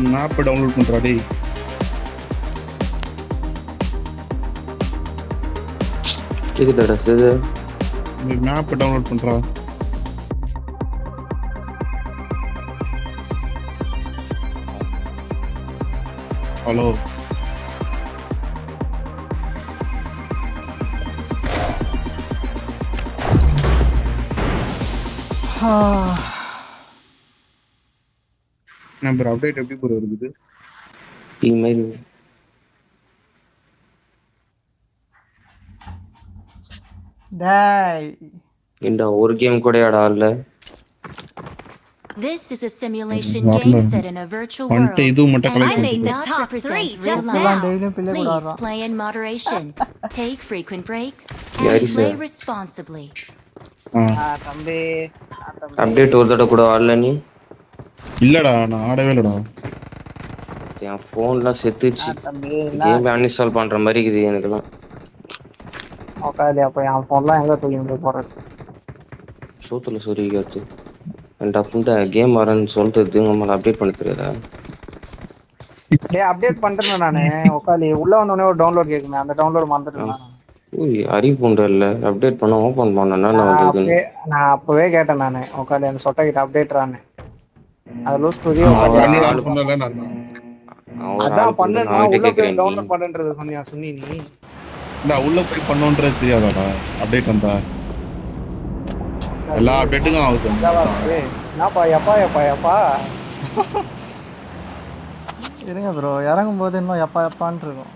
Map download பண்றா டேய். கேக்குதாடா சேது? இந்த மேப் டவுன்லோட் பண்றா. ஹலோ நம்பர் அப்டேட் எப்படி ப்ரோ இருக்குது? இமெயில் டேய் இந்த ஒரு கேம் கூட ஆடல. This is a simulation game set in a virtual world. வந்துட்டு இது மட்டும் And கலெக்ட் I பண்ணிட்டு may போ. not top represent 3 just real now. டெய்லியும் life. பிள்ளை கூட Please ஆடுறான். play in moderation. Take frequent breaks Yeah, and it is play a- responsibly. தம்பி அப்டேட் ஒரு தடவை கூட ஆடல நீ? இல்லடா நான் ஆடவே இல்லடா. என் ஃபோன்லாம் செத்துச்சு. தம்பி கேம் அன்இன்ஸ்டால் பண்ற மாதிரி இருக்குது எனக்குலாம். உட்காந்து அப்போ என் ஃபோன்லாம் எங்கே தூக்கி போடுறது? சோத்துல சொருகிக்காச்சு. என்கிட்ட ஃபுண்டா கேம் வரேன்னு சொல்லிட்டு நம்மளை அப்டேட் பண்ண தெரியாதா? டேய் அப்டேட் பண்ணிட்டேன் நானு. உட்காந்து உள்ள வந்தோடனே ஒரு டவுன்லோட் கேட்குமே, அந்த டவுன்லோட் மறந்துட்டேன் நான். ஓய் அறிவு புண்டை இல்லை அப்டேட் பண்ண ஓப்பன் பண்ணனா வந்ததுன்னு. நான் அப்பவே கேட்டேன் நானு உட்காந்து அந்த சொட்டை கிட்ட அப்டேட்றான்னு. அது லூஸ் புதிய பண்ணலாம்னு சொன்னல நான் தான். அதான் பண்ணேன்னா உள்ள போய் டவுன்லோட் பண்ணுன்றது சொன்னி நீ. இந்த உள்ள போய் பண்ணோன்றது தெரியாதாடா அப்டேட் வந்தா? எல்லா அப்டேட்டுக்கும் ஆகுது. என்னப்பா எப்பா எப்பா எப்பா இருங்க ப்ரோ, இறங்கும் போது இன்னும் எப்பா எப்பான்னு இருக்கும்.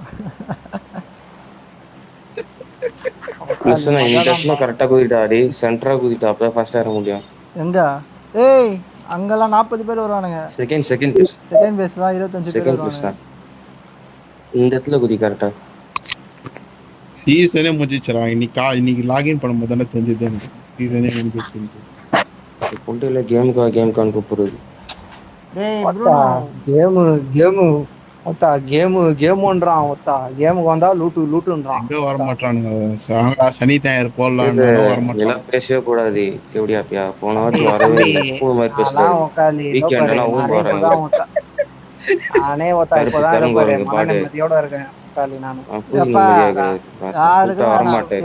இந்த இடத்துல கரெக்டா குதிட்டாடி சென்டரா குதிட்டா அப்பதான் ஃபர்ஸ்ட் ஏற முடியும். எங்க? ஏய் அங்கெல்லாம் 40 பேர் வருவானுங்க. செகண்ட் பேஸ் செகண்ட் பேஸ் தான் 25 பேர் வருவானுங்க. இந்த இடத்துல குதி கரெக்டா. சீசனே முடிஞ்சிச்சறா. இன்னைக்கு லாகின் பண்ணும்போது தானே தெரிஞ்சது எனக்கு. சீசனே முடிஞ்சிச்சு. புண்டையில கேம் கான் கூப்பிடுறது. டேய் ப்ரோ கேம் ஒத்தா கேம்ன்றான். ஒத்தா கேமுக்கு வந்தா லூட்டுன்றான். எங்க வர மாட்டானுங்க. சாங்கடா சனி ஞாயிறு போடலாம்னு வர மாட்டாங்க. எல்லாம் பேசவே கூடாது. எப்படியாப்பியா போன வாட்டி வரவே இல்லை. ஸ்கூல் மாதிரி பேசுறாரு. வீக்கெண்ட் எல்லாம் ஊர் வராங்க. நானே ஒத்தா இப்பதான் இதை பாரு மனநிம்மதியோட இருக்கேன். நானு வரமாட்டேன்.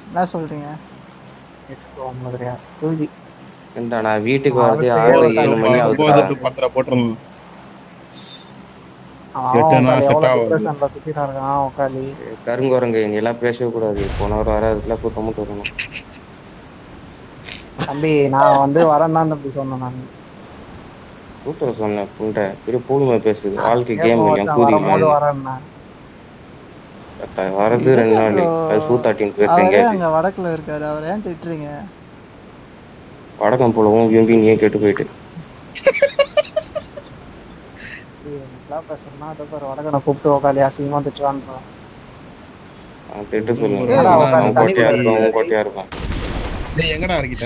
என்ன சொல்றீங்க? நான் வீட்டுக்கு வரது 6-7 மணி ஆகுது. 10 போட்டுறலாம். கருங்குரங்க நீ எல்லாம் பேசவே கூடாது. போன வாரம் வராதுல கூட்டமும் வரணும். தம்பி நான் வந்து வரேன் தான் தம்பி சொன்னேன். நான் கூட்ட சொன்னேன் புண்டை பெரிய பூலுமை பேசுது. வாழ்க்கை கேம் வரது 2 நாள் அது சூத்தாட்டின் பேசுறீங்க. அங்க வடக்குல இருக்காரு, அவர் ஏன் திட்டுறீங்க? வடக்கம் போலவும் விரும்பி நீ கேட்டு போயிட்டு வடக்கனை கூப்பிட்டு உக்காலி அசிங்கமா திட்டுறான். திட்டு சொல்லுங்க. கோட்டையா இருக்கும். டேய் எங்கடா இருக்கீங்க?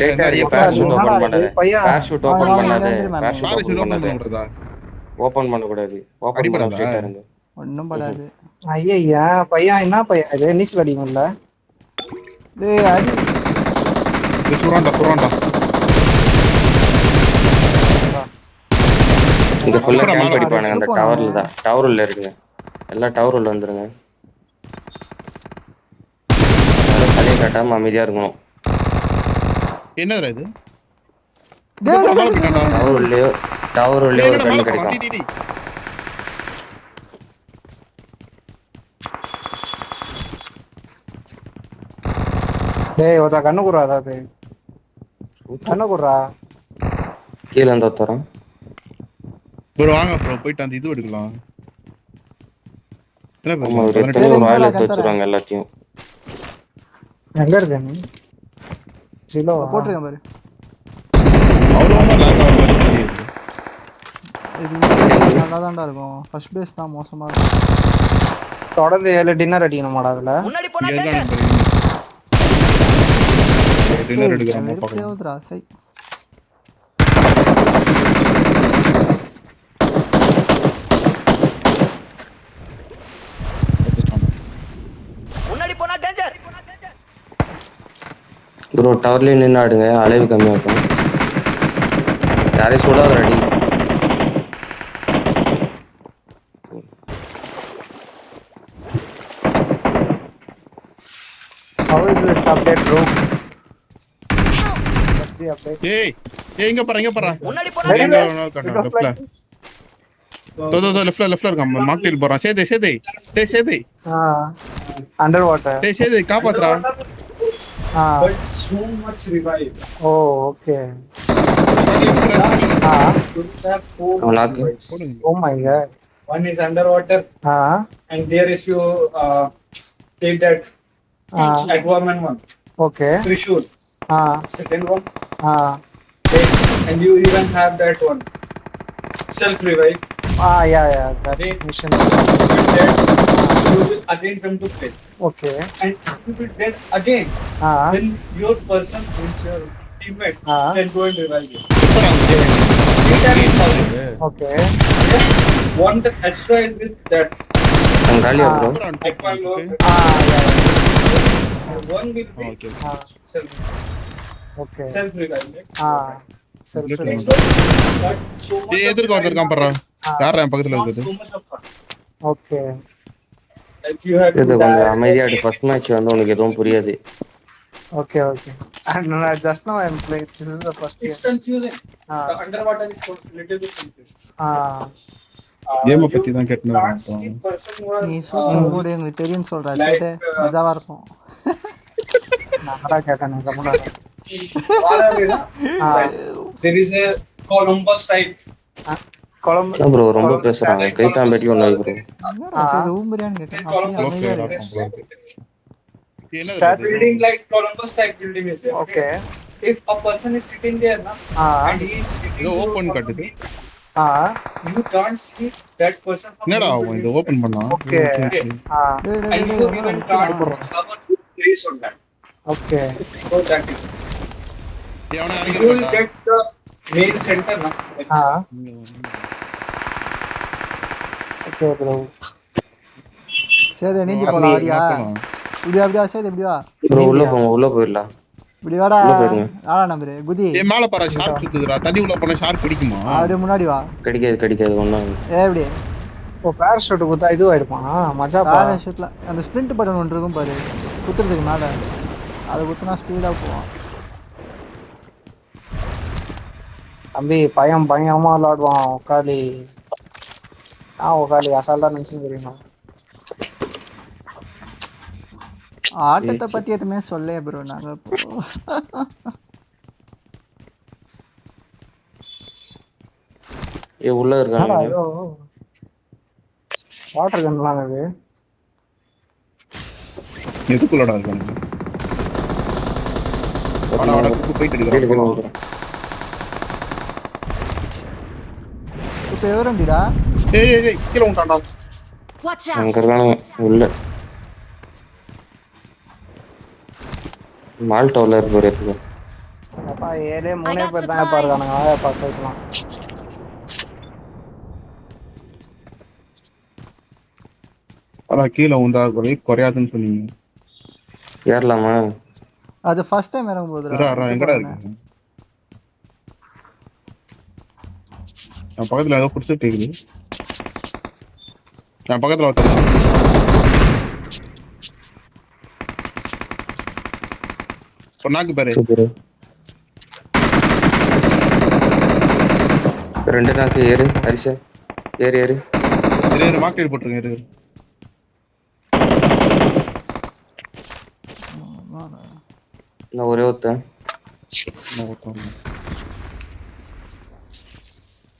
பேராஷூட் ஓபன் பண்ணாத. பேராஷூட் ஓபன் பண்ணாத. பேராஷூட் ஓபன் பண்ண கூடாது. ஓபன் பண்ணாத. ஒண்ணும் படாது. ஐயா பையன் என்ன பையன் இது? நீச்சல் அடிக்கும்ல. டேய் அடி. இது சுராண்டா. இங்க ஃபுல்லா கேம்ப் அடிப்பானுங்க. அந்த டவர்ல தான். டவர்ல இருக்குங்க. எல்லா டவர்ல வந்துருங்க. தலைய காட்டாம அமைதியா இருக்கணும். என்னடா இது? டவர்ல ஒரு கண்ணு கிடைக்கும். டேய் ஓதா கண்ணு குறா. அதாவது கண்ணு குறா. கீழ இருந்து தரோம். ப்ரோ வாங்க ப்ரோ போயிட்டு அந்த இது எடுக்கலாம். ராயல் வச்சிருவாங்க எல்லாத்தையும். எங்க இருக்க நீ? ஜிலோ போட்டுருக்கேன் பாரு. இது நல்லா தான்டா இருக்கும். ஃபர்ஸ்ட் பேஸ் தான் மோசமா இருக்கும். தொடர்ந்து 7 டின்னர் அடிக்கணுமாடா அதுல? முன்னாடி போனா டின்னர் எடுக்கறோம் பாக்கலாம். சை ப்ரோ டவர்ல நின்னு ஆடுங்க. அலைவு கம்மியா இருக்கும். யாரே சுடாத அடி. this update bro. PUBG update. ஏய் இங்க பாரு முன்னாடி Very எங்க well. வேணாலும் It காட்டுறேன் was லெஃப்ட்ல like this. லெஃப்ட்ல இருக்கான் மார்க்கெட் போறான் சேது டேய் Underwater. Setu காப்பாத்துறா But so much revive. Oh, okay. Should have 4 அவனாக்கு. revives. Oh my god. One is underwater, and there if you take that Thank you. Aquaman one, Okay. Trishul, second one, Okay. and you even have that one, self revive. Yeah. That They- mission. Then you will again come to play, Okay. and if you will dead again, then your person is your teammate, then go and revive you. Okay. One the extra is with that அவன் காலியா bro Aquaman, Yeah. and one will be okay self Okay. revive. Self Look revive. But so much ஏய் எதிர்க்க ஒருத்தர் இருக்கான் பாரு யாரா என் பக்கத்துல not இருக்குது so much of fun. Okay. Like you have இது to கொஞ்சம் die. அமைதியாடு ஃபர்ஸ்ட் மேட்ச் வந்து உனக்கு எதுவும் புரியாது Okay. And just now I'm playing. This is the first It's game. confusing. The underwater is little bit confusing. Game You பத்தி தான் கேட்டேன் can't see person was நீ சூப்பர் கூட எங்களுக்கு தெரியும் சொல்ற சேட்டு மஜாவா இருக்கும் நான் கேட்டேன் far away, na? Like, there is a Columbus type. குழம்பு ப்ரோ ரொம்ப பேசுறாங்க கைத்தாம்பேட்டி ஒன்று வை ப்ரோ இது ஊம்பரியான்னு கேட்டேன் அப்படியே அமைதியா இருக்கு That building like Columbus type building is there. Okay. If a person is sitting there, na, and he is sitting இது to ஓபன் one காட்டுது building, you can't see that person from என்னடா your ஆகும் building. இது open பண்ணா Okay. And you even can't cover place on that. Okay So that is. எவனா You will இறங்கி get the main center, na. Okay bro Sethu நீந்தி போலாம் வரியா இப்படியா சேது இப்படியா ப்ரோ உள்ள போயிடலாம் இப்படி வாடா உள்ள போயிருங்க. நம்பரு குதி ஏய் மேல பாரு ஷார்க் சுத்துதுடா தண்ணி உள்ள போனா ஷார்க் பிடிக்குமா அப்படியே முன்னாடி வா கிடைக்காது ஒன்றும் எப்படி ஓ பேராஷூட் குத்தா இதுவா எடுப்பான் மஜா பேராஷூட்ல அந்த ஸ்பிரிண்ட் பட்டன் ஒன்று இருக்கும் பாரு குத்துறதுக்கு மேல அதை குத்துனா ஸ்பீடா போவான் தம்பி பயமா விளாடுவான் உக்காலி உக்காலி அசால்ட்டா நினைச்சு தெரியுமா ஆட்டத்தை பத்தி எதுவுமே சொல்லே ப்ரோ நாங்க உள்ள இருக்காங்க வாட்டர் கன்லாம் அது எதுக்குள்ளடா இருக்கானுங்க போயிட்டு எடுக்கிறேன் இப்போ எவரண்டிடா ஏய் கீழே உண்டாண்டா Watch out! அங்க இருக்கானுங்க உள்ள மால்டோல இருக்கு ஒரு இடத்துல அப்பா ஏழே மூணே பேர் தான் பாருக்கானுங்க பாஸ் ஆயிக்கலாம் அதான் கீழே உண்டா குறையாதுன்னு சொன்னீங்க ஏறலாமா அது ஃபர்ஸ்ட் டைம் இறங்கும் போது எங்கடா இருக்கு நான் பக்கத்துல ஏதோ குடிச்சிட்டு இருக்குது நான் பக்கத்துல ஒருத்தர் சொன்னாக்கு பாரு ரெண்டு நாக்கு ஏறு ஹரிஷா ஏறு மார்க்கெட் போட்டுருங்க ஏறு நான் ஒரே ஒருத்தன்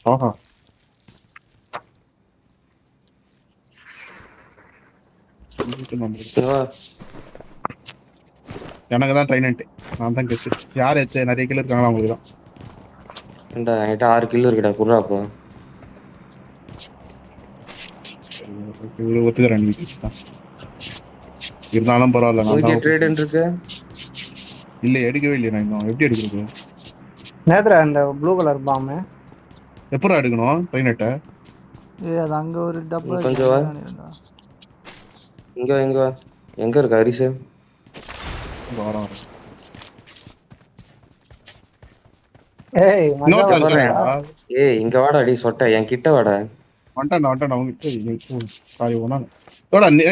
ஆஹா எனக்கு தான் ட்ரைனன்ட்டு நான் தான் கெச்சு யார் ஏச்சு நிறைய கிலோ இருக்காங்களா அவங்களுக்கு தான் ஏண்டா என்கிட்ட 6 கிலோ இருக்குடா குர்ரா அப்போ ஒத்துக்கிறேன் நீ தான் இருந்தாலும் பரவாயில்ல நான் தான் ட்ரேடன் இருக்கு இல்ல எடுக்கவே இல்லையா நான் இன்னும் எப்படி எடுக்கிறது நேத்ரா அந்த ப்ளூ கலர் பாம் எப்பறம் எடுக்கணும் ட்ரைனட்டை அது அங்க ஒரு டப்பா கொஞ்சம் வா இங்க எங்க இருக்கு ஹரிஷ் வர ஏய் மஜா ஏய் இங்க வாடா அடி சொட்ட என் கிட்ட வாடா வந்துட்டான் அவங்க சாரி ஒண்ணா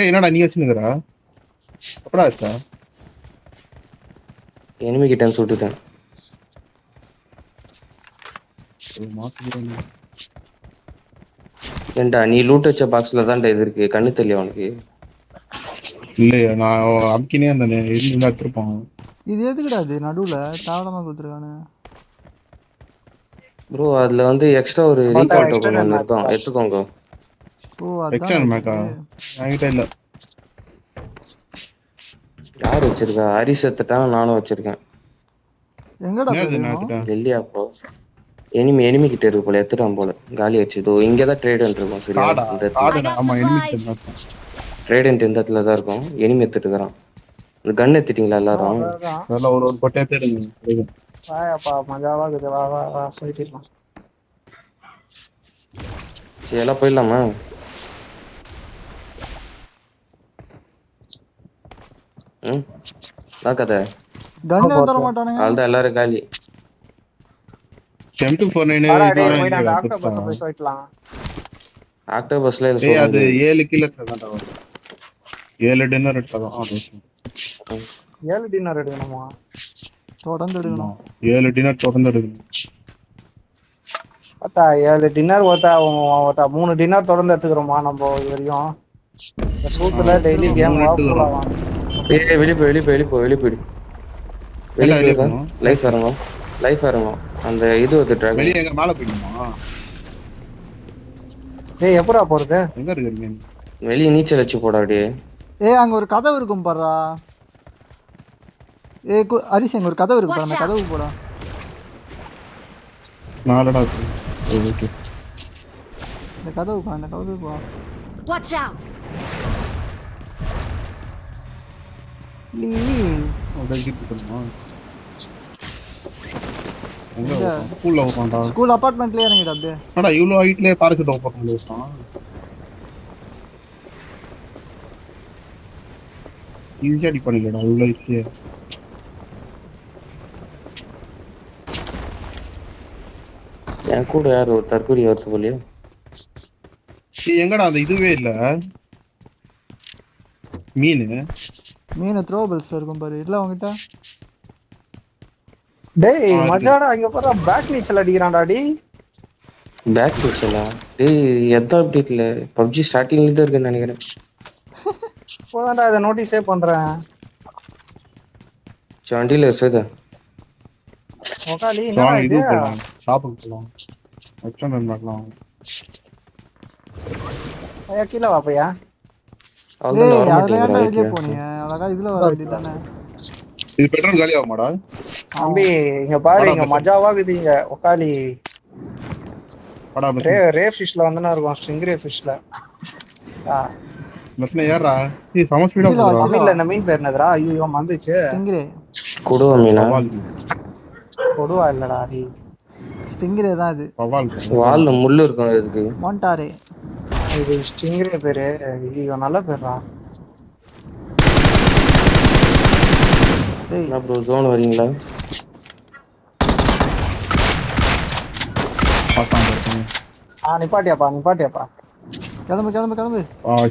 என்னடா நீ வச்சுனுக்குறா எப்படா ஆச்சா எனிமி கிட்ட சுட்டுட்டேன். ஏண்டா நீ லூட் வச்ச பாக்ஸ்ல தான்டா இது இருக்கு. கண்ணு தெரியல உனக்கு. இல்லையா நான் அமுக்கினே அந்த இருந்தா எடுத்துருப்பான். இது எதுக்குடா இது நடுவுல தாவளமா கொடுத்துருக்கானு ப்ரோ அதுல வந்து எக்ஸ்ட்ரா ஒரு ரீகால் டோக்கன் ஒன்னு இருக்கும். எடுத்துக்கோங்க. ஓ எக்ஸ்டர்னல் அதான் மேக்கா என்கிட்ட இல்ல. யார் வச்சிருக்கா? ஹரிஸ் எடுத்துட்டான், நானும் வச்சிருக்கேன். எங்கடா என்னது போய் நான் எடுத்துட்டேன். இல்லையா ப்ரோ? எனிமி கிட்ட இருக்கு போல, எடுத்துட்டான் போல. காலி ஆச்சு. இதோ இங்க தான் ட்ரேடன்ட் இருக்கும். சரியா? காடா இந்த காடா ஆமா எனிமி ட்ரேடன்ட் இந்த இடத்துல தான் இருக்கும். எனிமி எடுத்துட்டு இருக்கான். இந்த கன் எடுத்துட்டீங்களா எல்லாரும்? அதெல்லாம் ஒரு பொட்டை தேடுங்க. வாயாப்பா மஜாவா இருக்குது. வா வா வா சொல்லிடலாம். சரி எல்லாம் போயிடலாமா? ம் நான் கதை கன் தர மாட்டானுங்க. அவ்வளோதான் எல்லாரும் காலி. ஆக்டோபஸ்ல அது 7 கிலோ தரடா வரும். 7 டின்னர் எடுத்தோம். 7 டின்னர் எடுக்கணுமா? தொடர்ந்து எடுக்கணும். 7 டின்னர் தொடர்ந்து எடுக்கணும். அத்தா 7 டின்னர் ஓதா 3 டின்னர் தொடர்ந்து எடுத்துக்கறோமா நம்ம இது வரையும். சூத்துல டெய்லி கேம் வாங்குறோம். ஏய் வெளிய போய் லைஃப் வரணும். அந்த இது வந்து டிராகன் வெளிய எங்க மேல போய்டுமா? டேய் எப்பறா போறது? எங்க இருக்கீங்க? வெளிய நீச்சல் வச்சு போடா அப்படியே. ஏய் அங்க ஒரு கதவு இருக்கும் பாருடா. ஏய் ஹரிஸ் அங்க ஒரு கதவு இருக்கு பாரு. அந்த கதவு போடா. நாலடா ஓகே. அந்த கதவு போ. Watch out. லீ அத கிட்ட போணுமா? எங்க ஸ்கூல்ல உட்கார்ந்தா? ஸ்கூல் அபார்ட்மெண்ட்லயே இறங்கிடா அப்படியே. அடா இவ்ளோ ஹைட்லயே பாராசூட் ஓபன் பண்ணி வச்சான். ஈஸியா அடி பண்ணிடலாம் இவ்ளோ ஹைட்லயே. என் கூட யார் ஒரு தற்கொலை வருது போலியா? எங்கடா அந்த இதுவே இல்ல. மீன் த்ரோபல்ஸ்ல இருக்கும் பாரு. இல்ல உன்கிட்ட. டேய் மஜாடா இங்க பாரு பேக் நீச்சல் அடிக்குறான்டா டேய். பேக் நீச்சலா? டேய் எந்த அப்டேட்ல PUBG ஸ்டார்டிங்ல இருந்து இருக்குன்னு நினைக்கிறேன். போதான்டா இத நோட்டீஸே பண்றேன். சாண்டில சேதா. ஓகாலி என்ன இது? ஷாப்புக்கு போலாம். எக்ஸ்டர்னல் பார்க்கலாம். ஐயா கீழ வா பையா. அவ்வளவு அதுல ஏன்டா வெளிய போனீங்க? அழகா இதுல வர வேண்டியதானே. இது பெட்ரோல் காலி ஆகுமாடா? தம்பி இங்க பாரு இங்க மஜாவா இருக்குது இங்க ஓகாலி. படா ரே ஃபிஷ்ல வந்தனா இருக்கும் ஸ்டிங்ரே ஃபிஷ்ல. மஸ்ல ஏறா. ஏய் சம ஸ்பீடா போறா. தமிழ்ல இந்த மீன் பேர் என்னதுடா? ஐயோ மறந்துச்சு. ஸ்டிங்ரே. கொடுவா மீனா? கொடுவா இல்லடா டேய். ஸ்டிங்ரே தான் அது. வால்ல முள்ளு இருக்கும் இதுக்கு. மாண்டாரே. இது ஸ்டிங்ரே பேரு. இது நல்ல பேர்டா. என்ன ப்ரோ ஜோன் வரீங்களா? நிப்பாட்டியாப்பா. கிளம்பு.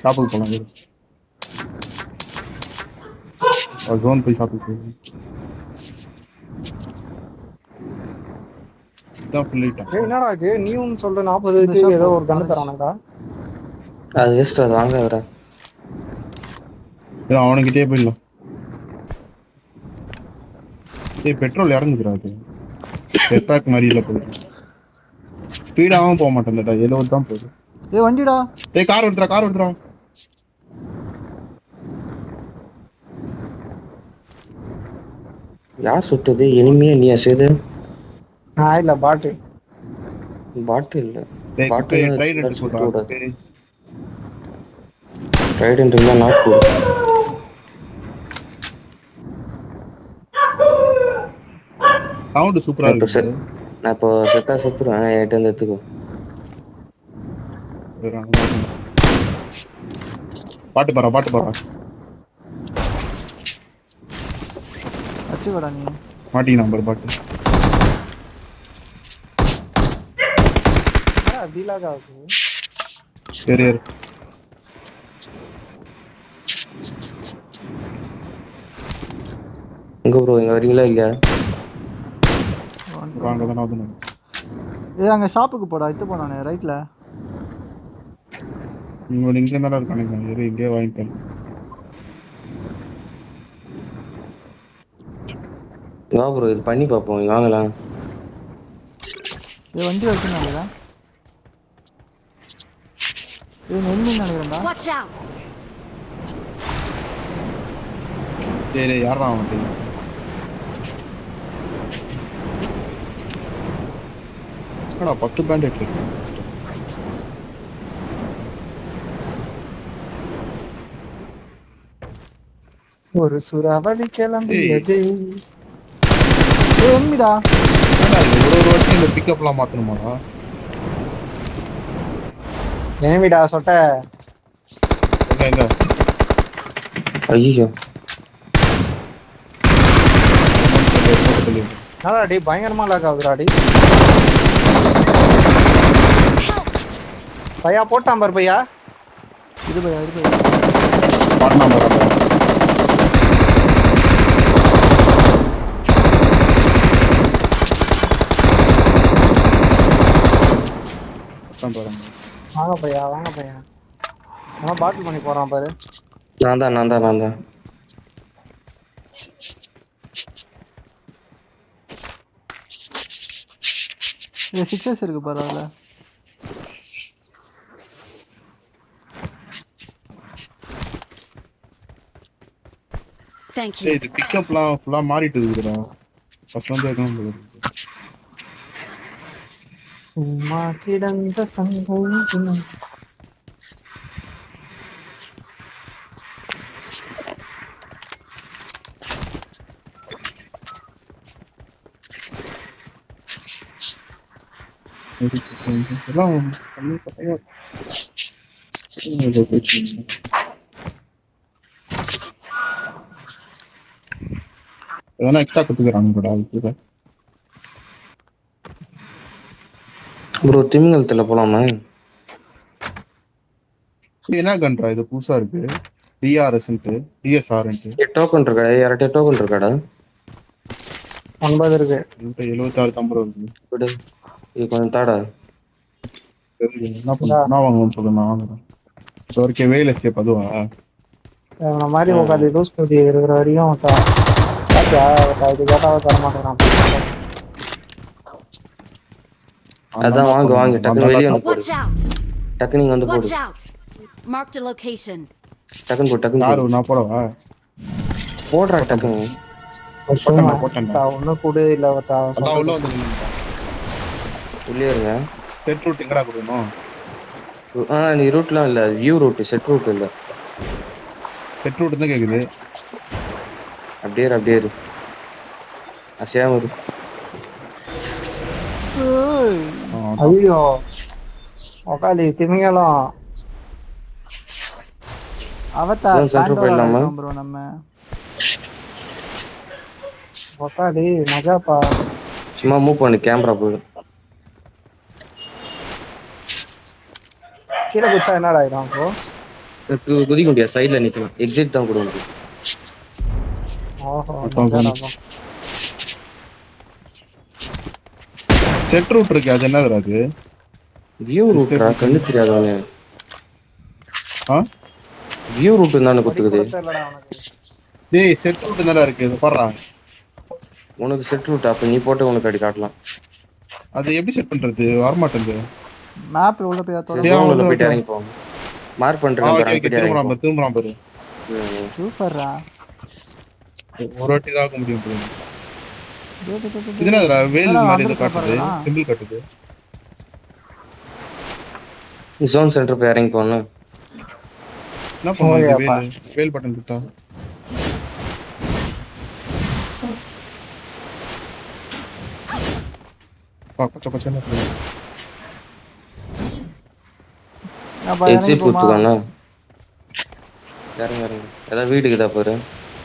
ஷாப்புக்கு போலாம். ஜோன் போய் ஷாப்புக்கு போய். என்னடா இது நீயும் சொல்ற 40 ஏதோ ஒரு கண்ணு தரானடா. அது வேஸ்ட். அது வாங்க வர. அவனுக்கிட்டே போயிடலாம். ஏய் பெட்ரோல் இறங்குதுடா அது. பெட்ராக் மாதிரி இல்ல போகுது. ஸ்பீடாவும் போக மாட்டேன்டா. 70 தான் போகுது. ஏய் வண்டிடா. ஏய் கார் எடுத்துறா. யார் சுட்டது? எனிமியா நீயா சேது? இல்ல பாட்டு இல்ல. பாட்டு ட்ரைடன்ட் சொல்றா. ட்ரைடன்ட் இல்ல நாட் போடு. சவுண்ட் சூப்பரா இருக்கு. நான் இப்போ செத்துறேன். ஏட்ட இருந்து எடுத்துக்கோ. பாட்டு பாறா. அச்சு வாடா நீ. மாட்டி நம்பர் பாட்டு. டீலாகா இருக்கு. சரி. எங்க ப்ரோ இங்க வரீங்களா இல்லையா? வாங்க தான வந்து. ஏய் அங்க ஷாப்புக்கு போடா, இது போனானே ரைட்ல. இங்க இங்க தான இருக்கானே, இங்கே வாங்கிட்டேன். வா ப்ரோ இது பண்ணி பாப்போம் வாங்கலாம். ஏய் வண்டி வச்சிருந்தாங்கடா. ஏய் நென்னு நினைக்கிறேன்டா. Watch out! டேய் யாரா அவன்? என்னடா 10 பேண்டேட் இருக்கு. ஒரு சுறாவளி கிளம்பியது. ஏய் எம்மிடா. என்னடா இது ஒரு வாட்டி இந்த பிக்கப்லாம் மாத்தணுமாடா? ஏமிடா சொட்ட. எங்க ஐயோ என்னடா டேய் பயங்கரமா லாக் ஆகுதுடா டேய். பையா போட்டான் பார் பையா. இது பையா பாட்னா பாரு. வாங்க பையா அவன் பாட்டில் பண்ணி போறான் பாரு. நான் தான் இது 6s இருக்கு பாரு அதுல. Thank you. இது பிக்கப்லாம் ஃபுல்லா மாறிட்டு இருக்குடா. ஃபர்ஸ்ட் வந்து எடுக்கணும். சும்மா கிடந்த சங்கம். எல்லாம் பண்ணி பையா. எதனா எக்ஸ்ட்ரா குத்துக்கறானுங்கடா இதுல. ப்ரோ திமிங்கலத்துல போலாமா? என்ன கன்றா இது புதுசா இருக்கு. டிஆர்எஸ்ன்ட்டு டிஎஸ்ஆர்ன்ட்டு. டோக்கன் இருக்கா? யார்ட்ட டோக்கன் இருக்காடா? 50 இருக்கு. 76 தம்பரம் இருக்கு. விடு இது கொஞ்சம் தாடா. என்ன வாங்கணும்னு சொல்லு, நான் வாங்குறேன். ஓகே வேல் எஸ்கேப் அதுவா? அந்த மாதிரி உட்காந்து லூஸ் பண்ணி இருக்கிற வரையும் இது கேட்டாவே தர மாட்டேங்கிறான். அதான் வாங்க டக்குனு வெளியே வந்து போடு. Watch out! டக்குனு இங்க வந்து போடு. Watch out! Marked a location. டக்குனு போடு. யாரு நான் போடவா? போடுறா டக்குனு. போட்டேன்டா. ஒன்னும் கூட இல்ல. அதான் உள்ள வந்து நின்னுடா. உள்ளே இருங்க. செட் ரூட் எங்கடா கொடுக்கணும்? நீ ரூட்லாம் இல்ல, வியூ ரூட், செட் ரூட் இல்ல. செட் ரூட் தான் கேக்குது. அப்படியே இரு. அசையாம இரு. ஐயோ உக்காலி திமிங்கலம் அவதார் பாண்டோரா ப்ரோ. நம்ம உக்காலி மஜாப்பா. சும்மா மூவ் பண்ணு, கேமரா போடு. கீழே குச்சா என்னடா ஆயிடும் ப்ரோ? குதிக்க முடியாது, சைடுல நிக்கலாம். எக்ஸிட் தான் கொடுக்க முடியும். செட் ரூட் இருக்கு, அது என்னதுடா அது? வியூ ரூட்ரா, கண்ணு தெரியாதவனே. வியூ ரூட் தானே கொடுத்துக்குது. டேய் செட் ரூட் என்னடா இருக்கு இது பாறா. உனக்கு செட் ரூட் அப்ப நீ போட்டு உனக்கு அடி காட்டலாம். அது எப்படி செட் பண்றது? வர மாட்டேங்குது. மேப்ல உள்ள போய் அதோட உள்ள போய் இறங்கி போங்க. மார்க் பண்றேன் பாரு. திரும்பலாம் பாரு. சூப்பர்ரா. ஒரு வாட்டி தான் ஆக முடியும். இது என்னடா வேல் மாதிரி இது காட்டுது, சிம்பிள் காட்டுது. ஜோன் சென்டர் போய் இறங்கி போங்க. என்ன பண்ணுங்க வேல் பட்டன் கொடுத்தா? பச்சை பச்சை என்ன பண்ணுங்க? எக்ஸிட் கொடுத்துக்கோங்க. இறங்க. ஏதாவது வீடு இருக்குதா பாரு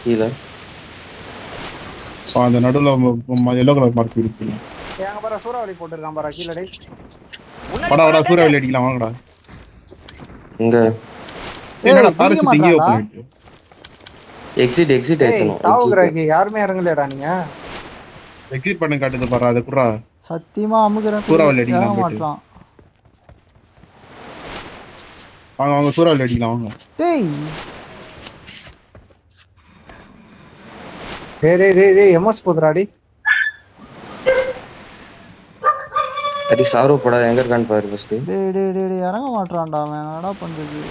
கீழே. அந்த நடுவுல yellow கலர் மார்க் இருக்கு. ஏங்க பாரு சூறாவளி போட்டுருக்கான் பாரு கீழ டேய். வாடா சூறாவளி அடிக்கலாம் வாங்கடா. இங்க என்னடா பாரஸ் இங்கே ஓபன் ஆயிட்டு. எக்ஸிட் ஏய் ஏத்தணும். சாவுங்கறாங்க யாருமே இறங்கலடா நீங்க. எக்ஸிட் பண்ண காட்டுது பாரு அது குறா. சத்தியமா அமுக்குறேன் சூறாவளி அடிக்கலாம் இறங்க போயிட்டு. மாட்டான். வாங்க சூறாவளி அடிக்கலாம் வாங்க. டேய் டேய் எம்எஸ் போதுறாடி. அடி சாரோ போடாத எங்க இருக்கான்னு பாரு ஃபர்ஸ்ட். டேய் இறங்க மாட்டான்டா அவன். என்னடா பண்றது?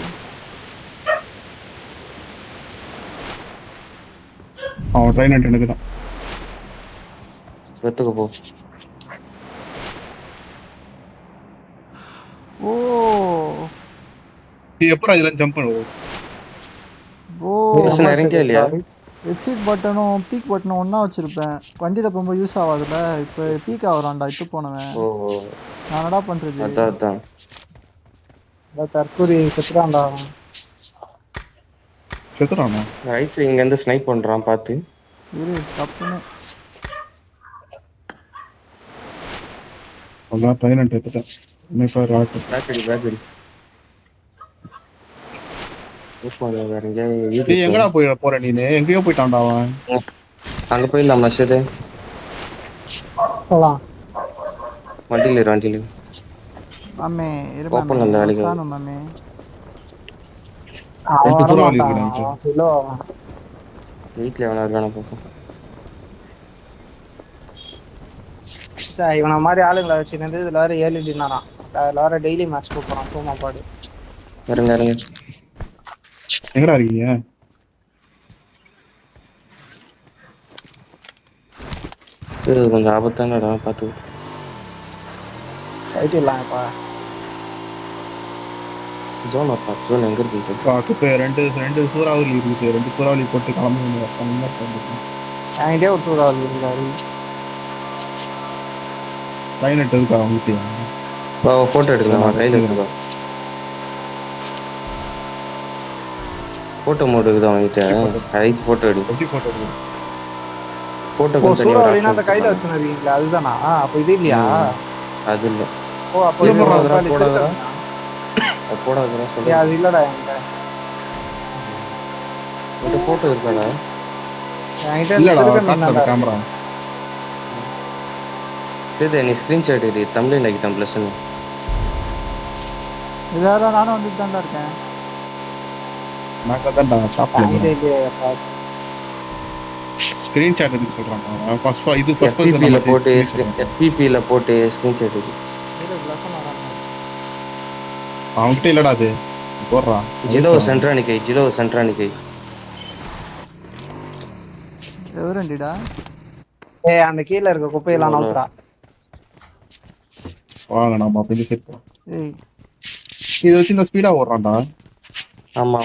அவன் ட்ரெயின் எனக்கு தான். வெட்டுக்கு போ. ஓ நீ எப்பறம் இதெல்லாம் ஜம்ப் பண்ணுவ? பிரச்சனை இறங்கியா இல்லையா? எக்ஸிட் பட்டனும் பீக் பட்டனும் ஒண்ணா வச்சிருப்பேன். வண்டியில போகும்போது யூஸ் ஆகாதுல. இப்போ பீக் ஆகுறான்டா இட்டு போனவன். ஓ நான் என்னடா பண்றது? அதான் தற்கூரி செத்துறான்டா. செத்துறானா? ரைட் இங்க இருந்து ஸ்னைப் பண்றான் பாத்து. இரு தப்புன்னு. அதான் ட்ரெயின் எடுத்துட்டேன். என்ன பாரு ராட். பேக் அடி. வேற நீ எங்கடா போற நீ? எங்கயோ போய்ட்டான்டா அவன். அங்க போயிடலாம் மஷது. போலாம். வண்டியில மாமே இரு ஓபன் பண்ணல வேலைக்கு. சானு மாமே. ரெண்டு சூறாவளி இருக்குடா. ஹலோ வீட்ல வேணா இருக்கானே பாப்போம். இவன மாதிரி ஆளுங்களை வச்சு இதுல வேற 7 டின்னாராம். அதுல வேற டெய்லி மேட்ச் போறான் தூமா பாடு. இருங்க எங்கடா இருக்கீங்க? இது கொஞ்சம் ஆபத்தான இடம் பாத்து. சைட் இல்லப்பா. ஜோன் எங்க இருக்கு? பாத்து ரெண்டு சூறாவளி இருக்கு. ரெண்டு சூறாவளி போட்டு கிளம்புங்க. என்கிட்டயே ஒரு சூறாவளி இருக்காரு. ட்ரெயின் எடுத்துக்கா அவங்களுக்கு. போட்டோ எடுக்கலாம் கையில எடுத்துக்கோ. போட்டோ மோட் இருக்குதா அவங்கிட்ட? ஹைட் போட்டோ எடு. போட்டோ கொஞ்சம் சூறாவளினா அந்த கையில வச்சுனீங்களா? அதுதானா? அப்ப இது இல்லையா? அது இல்ல. ஓ அப்ப இது போடாதடா. போடாதடா சொல்லு. அது இல்லடா என்கிட்ட. இந்த போட்டோ இருக்காடா? என்கிட்ட இல்லடா கேமரா. சரி நீ ஸ்கிரீன்ஷாட் எடு. தம்ப்நெயில் ஆகிட்டான் ப்ளஸ்னு. இதாரா நானும் வந்துட்டு தான்டா இருக்கேன். நான் கதடா டாப்ல ஸ்கிரீன்ஷாட் எடுத்து சொல்றாங்க. ஃபர்ஸ்ட் இது ஃபர்ஸ்ட் FPP ல போட்டு ஸ்கிரீன்ஷாட் எடு. அவன்கிட்ட இல்லடா அது. போறா. ஜிலோ சென்ட்ரானிகை. எவரண்டிடா? ஏய் அந்த கீழ இருக்க குப்பையெல்லாம் நவுறா. வாங்க நாம அப்படியே செட் போ. ஏய் இது வச்சு இந்த ஸ்பீடா ஓடுறான்டா. ஆமா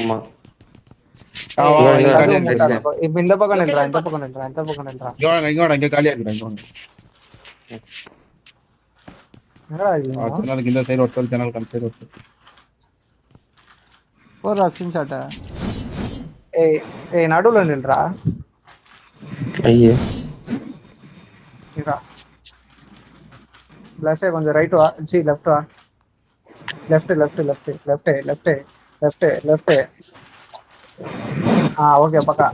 இப்ப இந்த பக்கம் நின்றா. இங்க காலியா இருக்குடா. என்னடா இது? சேனலுக்கு இந்த சைடு ஒருத்தர் சேனலுக்கு அந்த சைடு ஒருத்தர். போறா ஸ்கிரீன்ஷாட். ஏய் நடுவுல நின்றா. ஐயே இறா. ப்ளஸ் கொஞ்சம் ரைட் வா. லெஃப்ட் வா. லெஃப்ட். ஓகே பக்கா.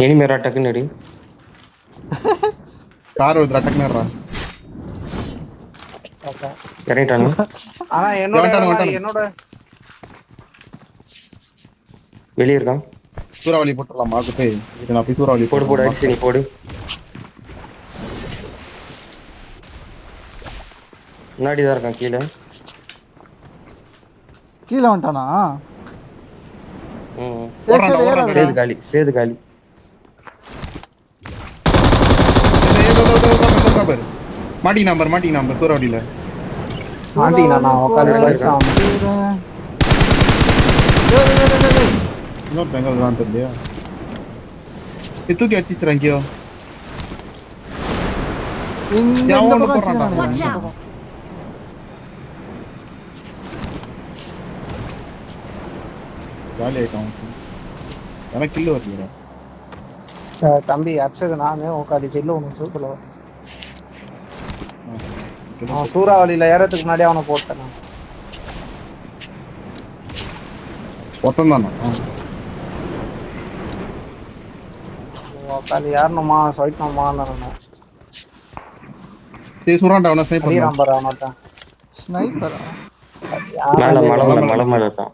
எனிமேரா டக்குன்னு அடி. கார் ஒரு டக்குனேறா. ஓகே இறங்கிட்டானு. ஆனா என்னோட வெளிய இருக்கான். சூறாவளி போட்டுறலாம். மாக்குப்பே இது நான் போய் சூறாவளி போடு அடிச்சு நீ போடு. முன்னாடி தான் இருக்கான். கீழே வந்துட்டானா? சேது காலி. மாட்டி நம்பர் சூறாவளியில இன்னொரு தங்கல் தான் தெரியலையா? தூக்கி அடிச்சிருங்கியோ. Watch out. காலி ஆயிட்டான். எனக்கு கில்லு வரல. தம்பி அடிச்சது நானே. உட்காந்து கில்லு ஒன்று சூப்பர். சூறாவளியில ஏறதுக்கு முன்னாடி அவனை போட்டேன். ஒருத்தன் தானா? அது யாருனமா சைட்னமான்னு டேய் சுறான்டா அவன ஸ்னைப்பர் நம்பர் அவனதான் ஸ்னைப்பரா மலை மேல இருக்கான்.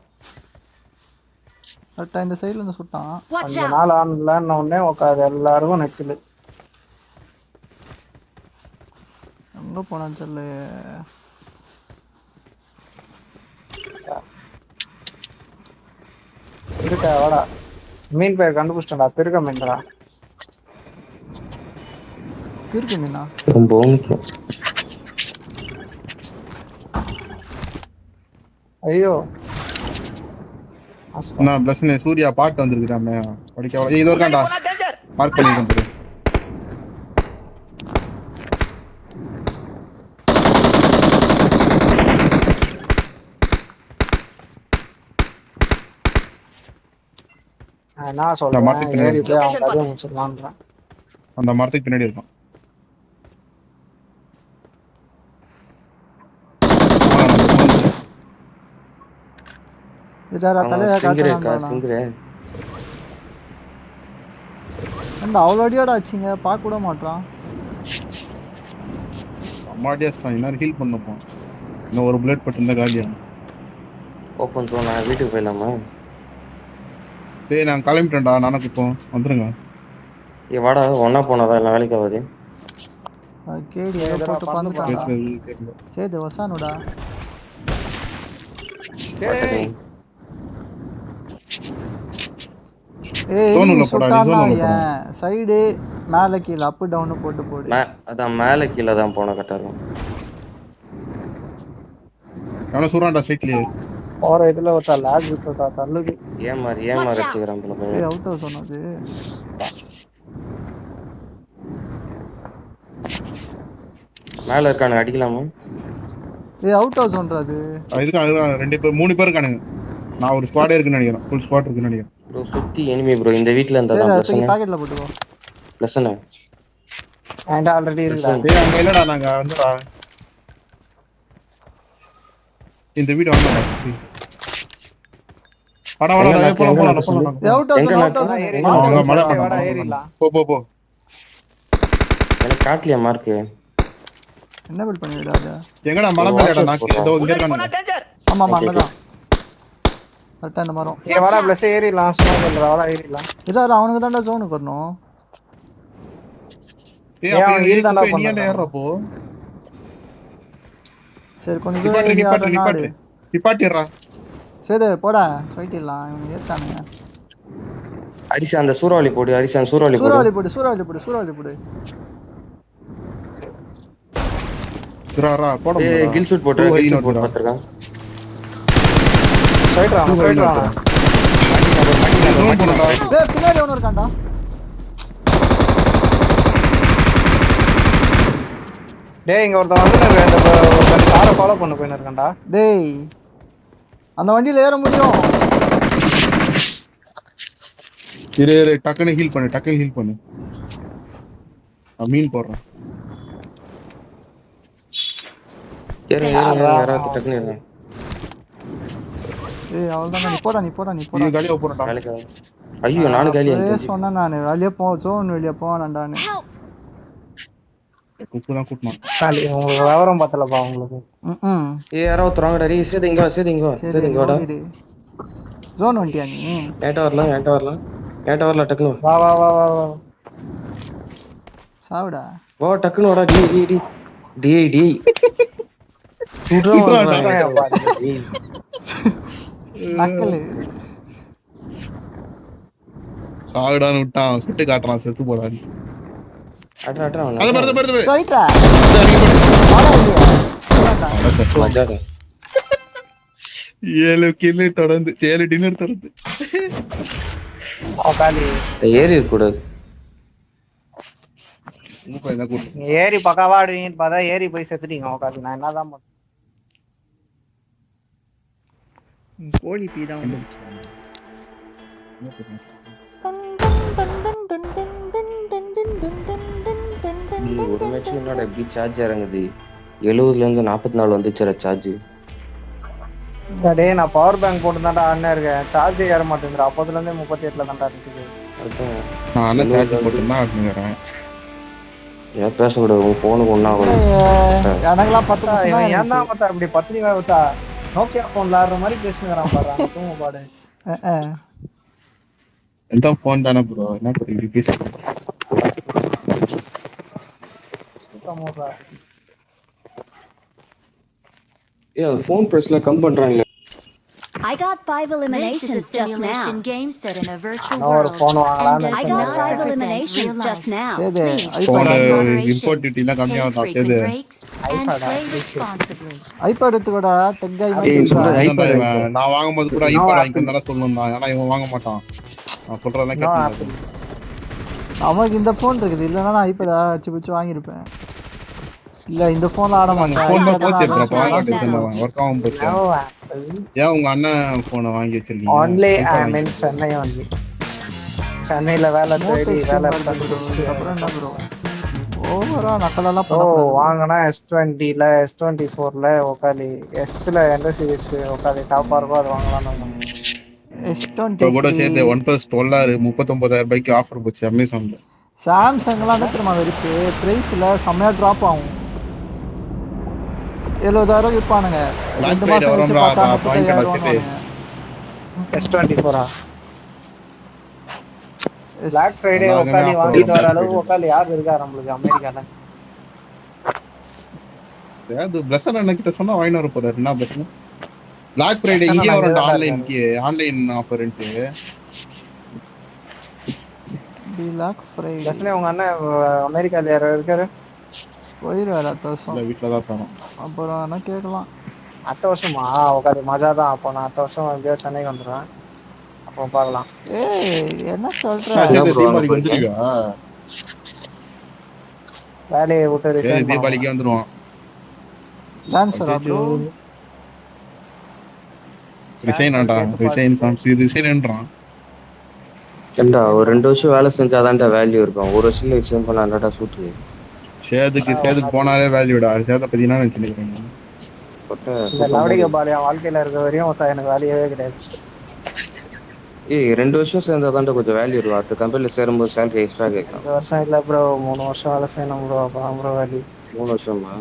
கரெக்டா இந்த சைடுல இருந்து சுட்டான். Watch அந்த out! நாள் ஆன்லன்னு உடனே உட்காது எல்லாருக்கும் நெக்கில் எங்க போனான்னு தெரியல. இருக்கா வாடா மீன் பேர் கண்டுபிடிச்சிட்டா. திருக்க மீன்டா. திருக்க மீனா ரொம்ப முக்கியம். ஐயோ நான் பிளஸ்னே சூர்யா பாட்டு வந்திருக்குதாமே படிக்க இதோ இருக்கான்டா மார்க் பண்ணிருக்கேன் பாரு. நான் சொல்றேன் ஏறி போய் அவன் கதையை முடிச்சிடலான்றேன். அந்த மரத்துக்கு பின்னாடி இருக்கான். அவ்வளோ அடியாடா ஆச்சுங்க பார்க்க கூட மாட்டான். அம்மாடியாஸ்தான் இன்னும் ஹீல் பண்ணப்போம். இன்னும் ஒரு புல்லட் பட்டு இருந்தா காலியா. ஓப்பன் ஸோ நான் வீட்டுக்கு போயிடலாமா? டேய் நான் கிளம்பிட்டேன்டா. நானும் இப்போ வந்துருங்க. வாடா ஒன்னா போனதா எல்லாம் வேலைக்கு ஆகுது. கேடி போட்டு பந்துட்டான்டா. சரி வசானுடா. ஏய் ஜோனுல போடா. சைடு மேல கீழ அப் டவுன் போட்டு போடு. அதான் மேல கீழ தான் போன கட்டறோம். அவன சூறான்டா சைட்லயே. போற இதுல ஒருத்த லாக் விட்டுட்டா தள்ளுது. ஏன் மாதிரி அடிச்சுக்கறான் போல. ஏய் அவுட் ஹவுஸ் சொன்னது. மேல இருக்கானே அடிக்கலாமா? ஏய் அவுட் ஹவுஸ் சொல்றது. இருக்கான் ரெண்டு பேர் மூணு பேர் இருக்கானுங்க. நான் ஒரு ஸ்குவாடே இருக்குன்னு நினைக்கிறேன். ஃபுல் ஸ்குவாட் இருக்குன்னு நினைக்கிறேன். ப்ரோ சுத்தி எனிமி ப்ரோ இந்த வீட்ல இருந்தா தான் பிரச்சனை. சரி பாக்கெட்ல போட்டுக்கோ. பிரச்சனை. அண்ட் ஆல்ரெடி இருக்குடா. டேய் அங்க இல்லடா நாங்க வந்துடா. இந்த வீடு வந்தா. வாடா போலாம். அவுட் ஹவுஸ் அங்க மலை வாடா ஏறிடலாம். போ. எனக்கு காட்லியா மார்க். என்ன பில் பண்ணிடுடா. எங்கடா மலை மேலடா நான் இதோ இங்க இருக்கானே. ஆமா அங்கதான். கரெக்ட்டா இந்த மரம். ஏய் வாடா ப்ளஸ் ஏறிடலாம். சும்மா சொல்றா வாடா ஏறிடலாம். இதா அவனுக்கு தான்டா ஜோனுக்கு வரணும். ஏய் அவன் ஏறிதான்டா பண்ணி நீ ஏறறப்போ. சரி கொஞ்சம் நிப்பாட்டிடுறா. சரி போடா ஃபைட்டிடலாம். இவன் ஏத்தானுங்க. அடிஷா அந்த சூறாவளி போடு. அடிஷா சூறாவளி போடு. ரா போடு. ஏய் கில் ஷூட் போடு பாத்துறேன். சைடு வா. டேய் பின்னாடி ஒன்னு இருக்கான்டா. டேய் இங்க ஒருத்தன் வந்து அந்த காரை ஃபாலோ பண்ண போயின இருக்கான்டா. டேய் அந்த வண்டியில ஏற முடியும். இரு டக்குனு ஹீல் பண்ணு. மீன் போடுறேன். யாரா டக்குனு ஏறு. ஏய் அவ்வளவுதான் நீ போடா. நீ காலியா போறடா. ஐயோ நானு காலியா. ஏய் சொன்னா நானு வெளிய போ ஜோன் வெளிய போவானடானே. குப்புதான் கூட்டணும். காலி உங்களுக்கு விவரம் பத்தலப்பா உங்களுக்கு. ஏய் யாரோ ஒருத்தரங்கடா. ரீ சேதிங்க வாடா. ஜோன் வண்டியா நீ? ஏட்ட வரலாம் டக்குனு. வா. சாவுடா. வா டக்குனு வாடா. டி நக்கலு சாவுடான்னு விட்டான். சுட்டு காட்டுறான். செத்து போடான்னு. அட சைட்ரா. 7 கில் தொடர்ந்து 7 டின்னர் தொடர்ந்து. ஏறி கூடாது. ஏறி பக்காவா ஆடுவீங்கன்னு பார்த்தா ஏறி போய் செத்துட்டீங்க. உட்காந்து நான் என்னதான் பண்ணேன். கோழி பீ தான் ஒரு மேட்ச் என்னோட எப்படி சார்ஜ் இறங்குது. 70ல இருந்து 44 வந்துச்சுடா சார்ஜ். டேய் நான் பவர் பேங்க் போட்டு தான்டா ஆடுனே இருக்கேன். சார்ஜ் ஏற மாட்டேங்குதுடா. அப்போதுல இருந்தே 38ல தான்டா இருக்குது. நான் சார்ஜ் போட்டு தான் ஆடுனுறேன். ஏன் பேசக்கூடாது உன் போனுக்கு ஒண்ணா எனக்கெல்லாம் பத்தா இவன் ஏன் தான் பார்த்தா இப்படி பத்திரிக்கை பார்த்தா நோக்கியா போன்ல ஆடுற மாதிரி பேசுகிறான் பாரு அந்த தூங்க பாடு. எந்த போன் தானே ப்ரோ, என்ன ப்ரோ இப்படி பேசுறீங்க? ஃபோன் பிரஸ்ல கம் பண்றாங்க. I got 5 eliminations just now. Game set in a virtual நான் ஒரு world. போன் வாங்கலாம்னு I got 5 நினைச்சேன். eliminations just now. Sethu, Please phone follow moderation. இம்போர்ட்டிட்டிலாம் கம்மியா Take வந்தா frequent Sethu. breaks and play responsibly. IPad எடுத்துக்கூட டெக் நான் வாங்கும்போது கூட ஐபேட் வாங்கிக்கலாம் சொல்லணும் தான். ஆனா இவன் வாங்க மாட்டான். நான் சொல்றதெல்லாம் No கேட்க Apple. நமக்கு இந்த ஃபோன் இருக்குது, இல்லைன்னா நான் ஐபேட் அச்சு பிடிச்சி வாங்கியிருப்பேன். இல்ல இந்த போன்ல ஆட மாட்டேன். போன் தான் போச்சு ப்ரோ, பாக்க வர்க் ஆகும் போச்சு. No Apple. ஏன் உங்க அண்ணன் போனை வாங்கி வச்சிருக்கீங்க? Only I am in Chennai only. சென்னையில வேலை தேடி வேலை பண்ணிடுச்சு. அப்புறம் என்ன ப்ரோ ஓவரா நக்கலெல்லாம் ஓ பண்ண வாங்கினா S20ல S24ல உக்காலி எஸ்ல எந்த சீரிஸ் உக்காலி டாப்பா இருக்கோ அது வாங்கலாம். இப்போ கூட சேர்த்து OnePlus 12 39,000 ரூபாய்க்கு ஆஃபர் போச்சு அமேசான்ல. சாம்சங்லாம் என்ன தெரியுமா இருக்கு, பிரைஸ்ல செம்மையா டிராப் ஆகும். 70,000 விற்பானுங்க, 2 மாசம் கழிச்சு பார்த்தா 35,000. S24 Black Friday உக்காலி வாங்கிட்டு வர அளவு உக்காலி யார் இருக்கா நம்மளுக்கு அமெரிக்கால? அது பிளஸர் அண்ணா கிட்ட சொன்னா வாங்கிட்டு வர போறாரு. என்ன பிரச்சனை? Black Friday இங்கே வரும் ஆன்லைன் ஆஃபர்ன்ட்டு. Black Friday பிரச்சனை உங்க அண்ணன் அமெரிக்கால யார் இருக்காரு? போயிடுவாரு அடுத்த வருஷம். வீட்டில் தான் தரோம். அப்புறம் என்ன கேட்கலாம். அடுத்த வருஷமா உக்காலி மஜா தான். அப்போ நான் அடுத்த வருஷம் எப்படியோ சென்னைக்கு வந்துடுவேன். அப்போ பார்க்கலாம். ஏய் என்ன சொல்ற, தீபாவளிக்கு வந்துருவா? வேலையை விட்டு ரிசைன் தீபாவளிக்கு வந்துருவான். ட்ரான்ஸ்ஃபர் ப்ரோ ரிசைன்ன்றான். ஏண்டா ஒரு 2 வருஷம் வேலை செஞ்சாதான்டா வேல்யூ இருக்கும். ஒரு வருஷத்துல ரிசைன் பண்ணாடா சூட்டு. சேதுக்கு போனாலே வேல்யூடா. சேத பத்தி என்ன நினைச்சிருக்கீங்க? இந்த லவடிக பாலியா வாழ்க்கையில இருக்க வரையும் எனக்கு வேலையே கிடையாது. 2 வருஷம் சேர்ந்தாதான்டா கொஞ்சம் வேல்யூ இருக்கும். அடுத்த கம்பெனில சேரும்போது சேலரி எக்ஸ்ட்ரா கேட்கும். 2 வருஷம் இல்ல ப்ரோ, 3 வருஷம் வேலை செய்யணும் ப்ரோ. அப்பதான் ப்ரோ வேல்யூ. 3 வருஷமா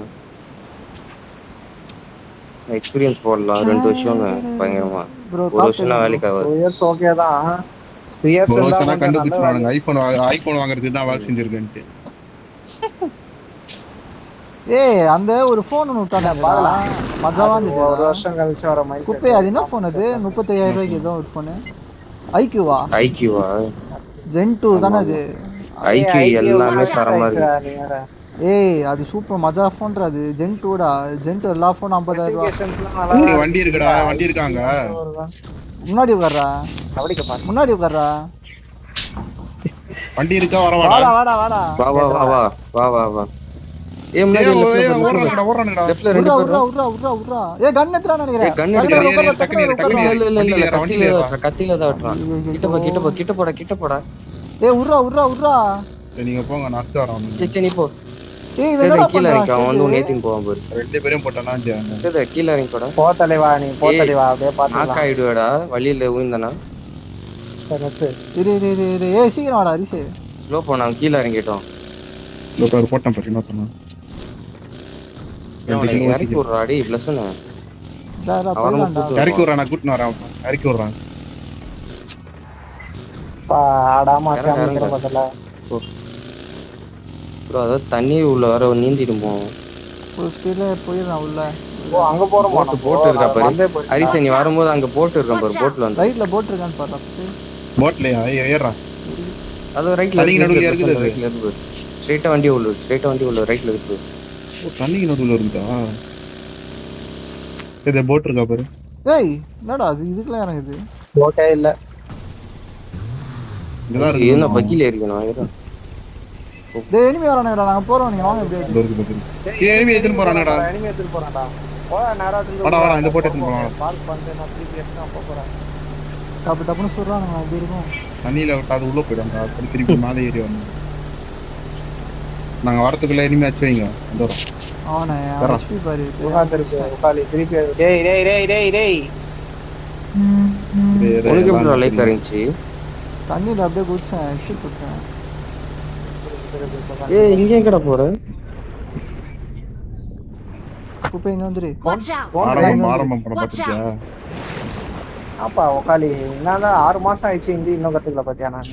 எக்ஸ்பீரியன்ஸ் போடலாம். 2 வருஷம் பயங்கரமா. ஒரு வருஷம் வேலைக்கு ஆகாது. 2 இயர்ஸ் ஓகே தான். 3 இயர்ஸ் இருந்தா கண்டுபிடிச்சானுங்க ஐபோன் வாங்குறதுக்கு தான் வேலை செஞ்சிருக்கேன்ட்டு. ஏய் அந்த ஒரு ஃபோன் ஒன்று விட்டானே பாக்கலாம், மஜாவா இருந்தது. 1 வருஷம் கழிச்சு வர மாதிரி குப்பை. அது என்ன ஃபோன் அது? 35,000 ரூபாய்க்கு ஏதோ ஒரு ஃபோனு. ஐக்யூவா ஜென் 2 தானே அது? ஐக்யூ எல்லாமே தரமா இருக்கு. ஏய் அது சூப்பர் மஜா ஃபோன்டா அது. ஜென் 2டா. ஜென் 2 எல்லா ஃபோன் 50,000 ரூபாய். வண்டி இருக்குடா, வண்டி இருக்காங்க. முன்னாடி உட்கார்றா, முன்னாடி உட்கார்றா. வண்டி இருக்கா? வர வாடா வாடா வாடா வா வா வா வா வா வா வா. ஏய் முன்னாடி ஓடுறடா. லெஃப்ட்ல 2 பேர். உர்ரா. ஏய் கன் எடுத்துறா நினைக்கிறேன். கன் எடுக்கற. இல்ல கத்தில தான் வெட்டறான். கிட்ட போடா. ஏய் உர்ரா. நீங்க போங்க, நான் அங்க வரேன். சே நீ போ. ஏய் வெள்ளடா கீழ இறங்கி அவன் வந்து நேத்தின் போவான் பாரு. 2 பேரும் போட்டானா ஜாங்க. சே கீழ இறங்கி போடா. போ தலைவா, நீ போ தலைவா. அப்படியே பாத்துடலாம். நாக்க ஆயிடுடா. வழியில ஊய்ந்தனா. சரி இரு. ஏய் சீக்கிரம் வாடா ரிசே. ஸ்லோ போனா கீழ இறங்கிட்டோம். லோக்கர் போட்டான் பத்தி என்ன சொன்னா? இறக்கி விடுறாடி பிளஸ்னா. டேரா போய்டா. இறக்கி விடுறா, நான் கூட்டிட்டு வரேன். இறக்கி விடுறான். ஆடாம சாமிக்கிற பதிலா. ப்ரோ அத தண்ணி உள்ள வர நீந்திட்டு போவோம். ஃபுல் ஸ்பீட்ல போயிரலாம் உள்ள. ஓ அங்க போறோமா? போட் இருக்கா பாரு. ஹரிசே நீ வரும்போது அங்க போட் இருக்கான் பாரு. போட்ல வந்து ரைட்ல போட் இருக்கான்னு பாரு. போட்லயா? ஏறா. அது ரைட்ல நடுவுல இருக்குது. ரைட்ல இருக்கு. ஸ்ட்ரைட்டா வண்டி உள்ள ரைட்ல இருக்கு. ஓ தண்ணிக்கு நடுவுல இருக்குதா? இது போட் இருக்கா பாரு. ஏய் என்னடா அது இதுக்குள்ள இறங்குது? போட்டே இல்ல. இதெல்லாம் இருக்கு. என்ன பக்கில இருக்கணும் ஐயா. டேய் எனிமி வரானேடா, நாங்க போறோம். நீங்க வாங்க அப்படியே. ஏய் எனிமி எதிர போறானடா. எனிமி எதிர போறானடா. போடா நேராத்துல. வாடா இந்த போட் எடுத்து போறோம். பார்க் பண்ணி நான் திருப்பி நான் போறேன். டப்புன்னு சொல்றானுங்க அப்படி இருக்கும். தண்ணியில விட்டா அது உள்ள போய்டும். அப்படி திருப்பி மேலே ஏறி வரணும். நாங்க வரதுக்குள்ள எனிமி அடிச்சு வைங்க. வந்துறோம். அவனே ஹெச்பி பாரு. உக்காலி திருப்பி. டேய். உனக்கு எப்படி லைக் இருந்துச்சு? தண்ணியில் அப்படியே குடிச்சேன் எக்ஸிட் கொடுத்தேன். ஏய் இங்க எங்கடா போற? குப்பை இங்கே வந்துரு. Watch out! ஆரம்பம் படம் Watch பார்த்துருக்கியா? out! ஆப்பா உக்காளி என்னதான் 6 மாசம் ஆயிடுச்சு ஹிந்தி இன்னும் கத்துக்கல பாத்தியா நான்.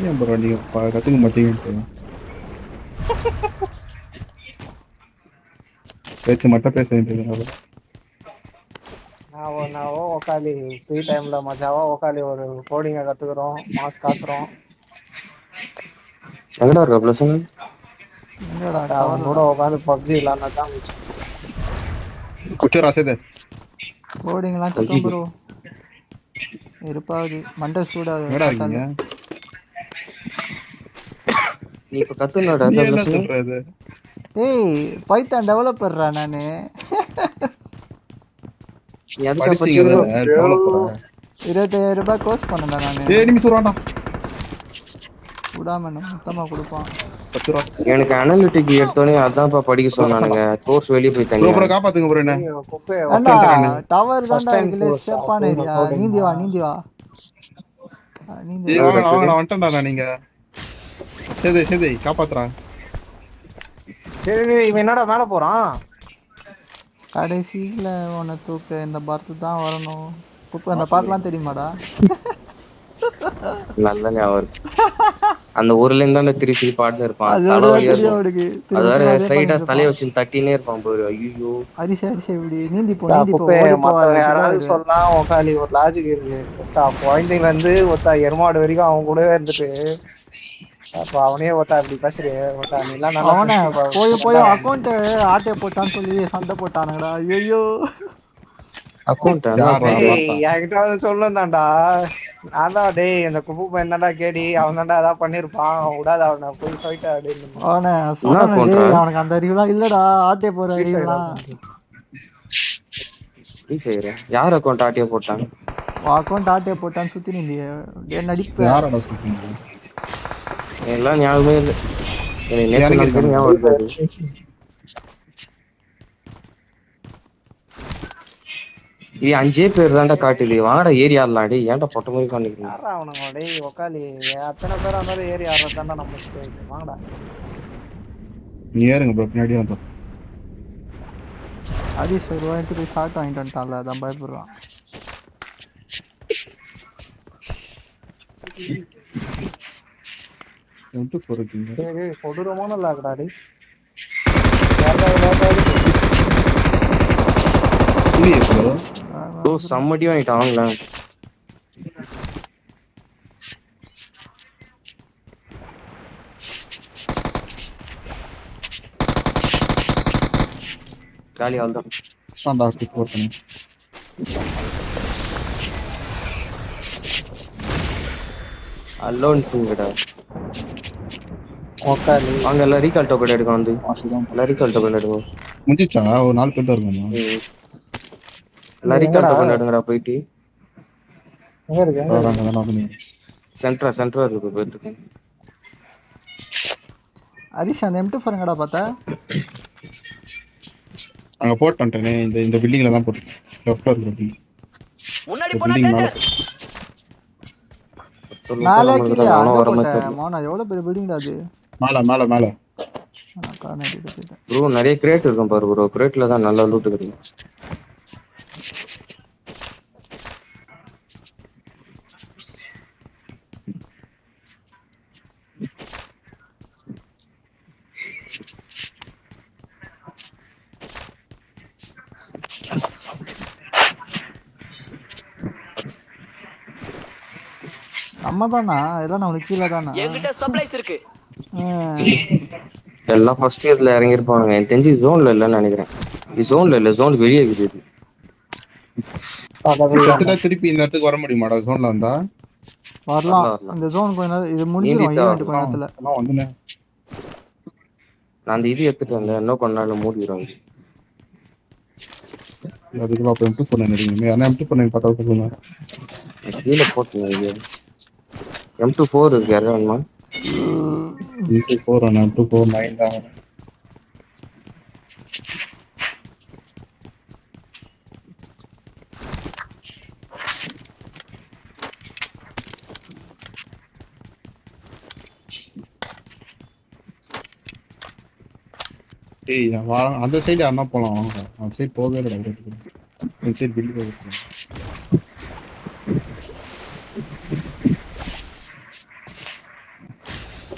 ஏன் ப்ரோ நீங்க கத்துக்க மாட்டீங்கன்ட்டு பேச்சு மட்டும் பேச வேண்டியது. நான் உக்காளி ஃப்ரீ டைம்ல மஜாவா உக்காளி ஒரு கோடிங்கை கத்துக்கிறோம், மாஸ் காட்டுறோம். எங்கடா இருக்க ப்ளஸ்? அவன் கூட உட்காந்து பப்ஜி விளாட்தான் மிச்சம். குச்சர் ஆசை கோடிங்லாம் சிக்கம் ப்ரோ இருப்பாது மண்டை சூடாது. என்னடா இருக்கீங்க? நீ இப்ப கத்துனடா என்ன சொல்றது? ஏய் பைத்தான் டெவலப்பர்ரா நானு. நீ அதுக்கு பத்தி 25,000 ரூபாய் கோர்ஸ் பண்ணடா நானு. ஏய் நீ சொல்றாடா விடாம மொத்தமா கொடுப்பான். எனக்கு அனலிட்டிக் எடுத்தோனே அதான்ப்பா படிக்க சொன்னானுங்க. கோர்ஸ் வெளிய போய் தனியா ப்ரோ காப்பாத்துங்க ப்ரோ. என்ன ஏண்டா டவர் தான்டா இருக்குல சேஃபான ஏரியா. நீந்தி வா நீந்தி வாங்க நான் வந்துட்டேன்டா. நீங்க சேதை காப்பாத்துறா. சரி இவன் என்னடா மேல போறான்? கடைசியில உன்னை தூக்க இந்த பாரத்து தான் வரணும். குப்பை அந்த பாட்டுலாம் தெரியுமாடா? நல்ல ஞாபகம். அந்த ஊர்ல இருந்தா திருப்பி பாட்டு இருப்பான். அது வேற சைடா தலைய வச்சு தட்டினே இருப்பான் பாரு. ஐயோ அரிசி இப்படி நீந்தி போ யாராவது சொல்லலாம். உக்காலி ஒரு லாஜிக் இருக்கு. குழந்தைங்க வந்து ஒத்தா எருமாடு வரைக்கும் அவன் கூடவே இருந்துட்டு அப்ப அவனே ஒத்தா இப்படி பேசுறே ஒத்தா நீ எல்லாம் நல்லா போய் அக்கௌண்ட் ஆட்டே போட்டான்னு சொல்லி சண்டை போட்டானுங்கடா. ஐயோ அக்கௌண்ட் என்கிட்ட சொல்லும் தான்டா. நான் தான் டேய் அந்த குப்பு பையன் தான்டா கேடி அவன் தான்டா அதான் பண்ணிருப்பான் விடாத அவனை போய் சொல்லிட்டா அப்படின்னு அவனுக்கு அந்த அறிவுலாம் இல்லடா. ஆட்டே போற அறிவுலாம் யார் அக்கௌண்ட் ஆட்டே போட்டான்? அக்கௌண்ட் ஆட்டே போட்டான்னு சுத்தி நீந்தியே நடிப்பு. எல்லாம் ஞாபகமே இல்லை. இது 5 பேர் தான்டா காட்டுது. வாடா ஏறி ஆடலாம். டேய் ஏன்டா பொட்ட மாதிரி பண்ணிக்கிறீங்க? யாரா அவனுங்க டேய் உக்காலி அத்தனை பேரா இருந்தாலும் ஏறி ஆடுறது தான்டா நம்ம ஸ்டேஜ். வாங்கடா நீ ஏறுங்க ப்ரோ. பின்னாடியே வந்தோம். ஹரிஷ் ஒரு வாங்கிட்டு போய் ஷார்ட் வாங்கிட்டு வந்துட்டான்ல அதான் பயப்படுறான். கொடூரமான லாக்டா டேய். சம்மடி வாங்கிட்டாங்களா? காலி ஆல்தான் ஸ்டாண்டா கிளிக் பண்ணு. அலோன் சிங்கடா. ஓகே வாங்க எல்லாம் ரீகால் டோக்கன் எடுங்க. வந்து எல்லாம் ரீகால் டோக்கன் எடுங்க. முடிஞ்சிச்சா? ஒரு 4 பேர் தான் இருக்காங்க. எல்லாம் ரீகால் டோக்கன் எடுங்கடா. போயிட்டு எங்க இருக்கு? சென்டரா இருக்கு போயிட்டு. ஹரிஷ் அந்த M24 எங்கடா பார்த்தா? அங்க போட் பண்ணிட்டேனே. இந்த பில்டிங்ல தான் போட்டு. லெஃப்ட்ல இருக்கு. முன்னாடி போனா டேஞ்சர். மேலே கீழ அங்க போட்ட. மோனா எவ்வளவு பெரிய பில்டிங்டா அது? மேல ப்ரோ நிறைய கிரேட் இருக்கும் பாரு ப்ரோ. கிரேட்ல தான் நல்ல லூட் கிடைக்கும். நம்ம தானா எல்லாம் நம்மளுக்கு கீழே தானா? என்கிட்ட சப்ளைஸ் இருக்கு. எல்லாம் ஃபர்ஸ்ட் இயர்ல இறங்கி இருப்பாங்க. எனக்கு தெரிஞ்சு ஜோன்ல இல்லன்னு நினைக்கிறேன். இது ஜோன்ல இல்ல, ஜோன் வெளியே இருக்குது. திருப்பி இந்த இடத்துக்கு வர முடியுமாடா? ஜோன்ல வந்தா வரலாம். அந்த ஜோன் கொஞ்ச நேரம் இது முடிஞ்சிரும். ஈவென்ட் கொஞ்ச நேரத்துல நான் வந்துனே. நான் அந்த இது எடுத்துட்டு வந்தேன். இன்னும் கொஞ்ச நாள்ல மூடிடுவாங்க. அதுக்குள்ள அப்ப M2 பண்ண நினைக்கிறீங்க. انا M2 பண்ணி பார்த்தா சொல்லுங்க. கீழ போட்டுங்க. M24 இருக்கு யாரா வேணுமா? M24 انا M24 9 தான். ஏய் நான் வரேன். அந்த சைடு யாருன்னா போலாம் வாங்க. அந்த சைடு போகவே இல்லை. இந்த சைடு பில்டிங் போயிருக்கு.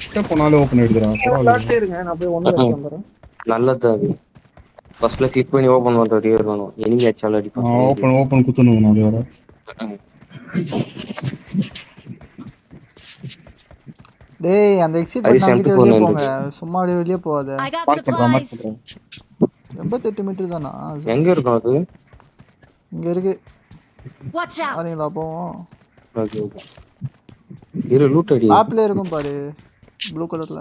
கிட்ட போனாலே ஓப்பன் எடுத்துறா. விளையாட்டே இருங்க நான் போய் ஒண்ணு எடுத்து வந்துறேன். நல்லது அது. ஃபர்ஸ்ட்ல கிளிக் பண்ணி ஓபன் பண்றது இருக்கணும். எனிமி அச்சால அடிப்பாங்க. ஓப்பன் குத்தணும் அது வர. டேய் அந்த எக்ஸிட் பண்ணிட்டு வெளிய போங்க. சும்மா வெளிய போகாத. I got மார்க் பண்றேன். supplies. 88 மீட்டர் தானா? எங்க இருக்கும் அது? இங்க இருக்கு. Watch out. வரீங்களா போவோம். Okay okay. இரு லூட் அடி. மேப்ல இருக்கும் பாரு. ப்ளூ கலர்ல.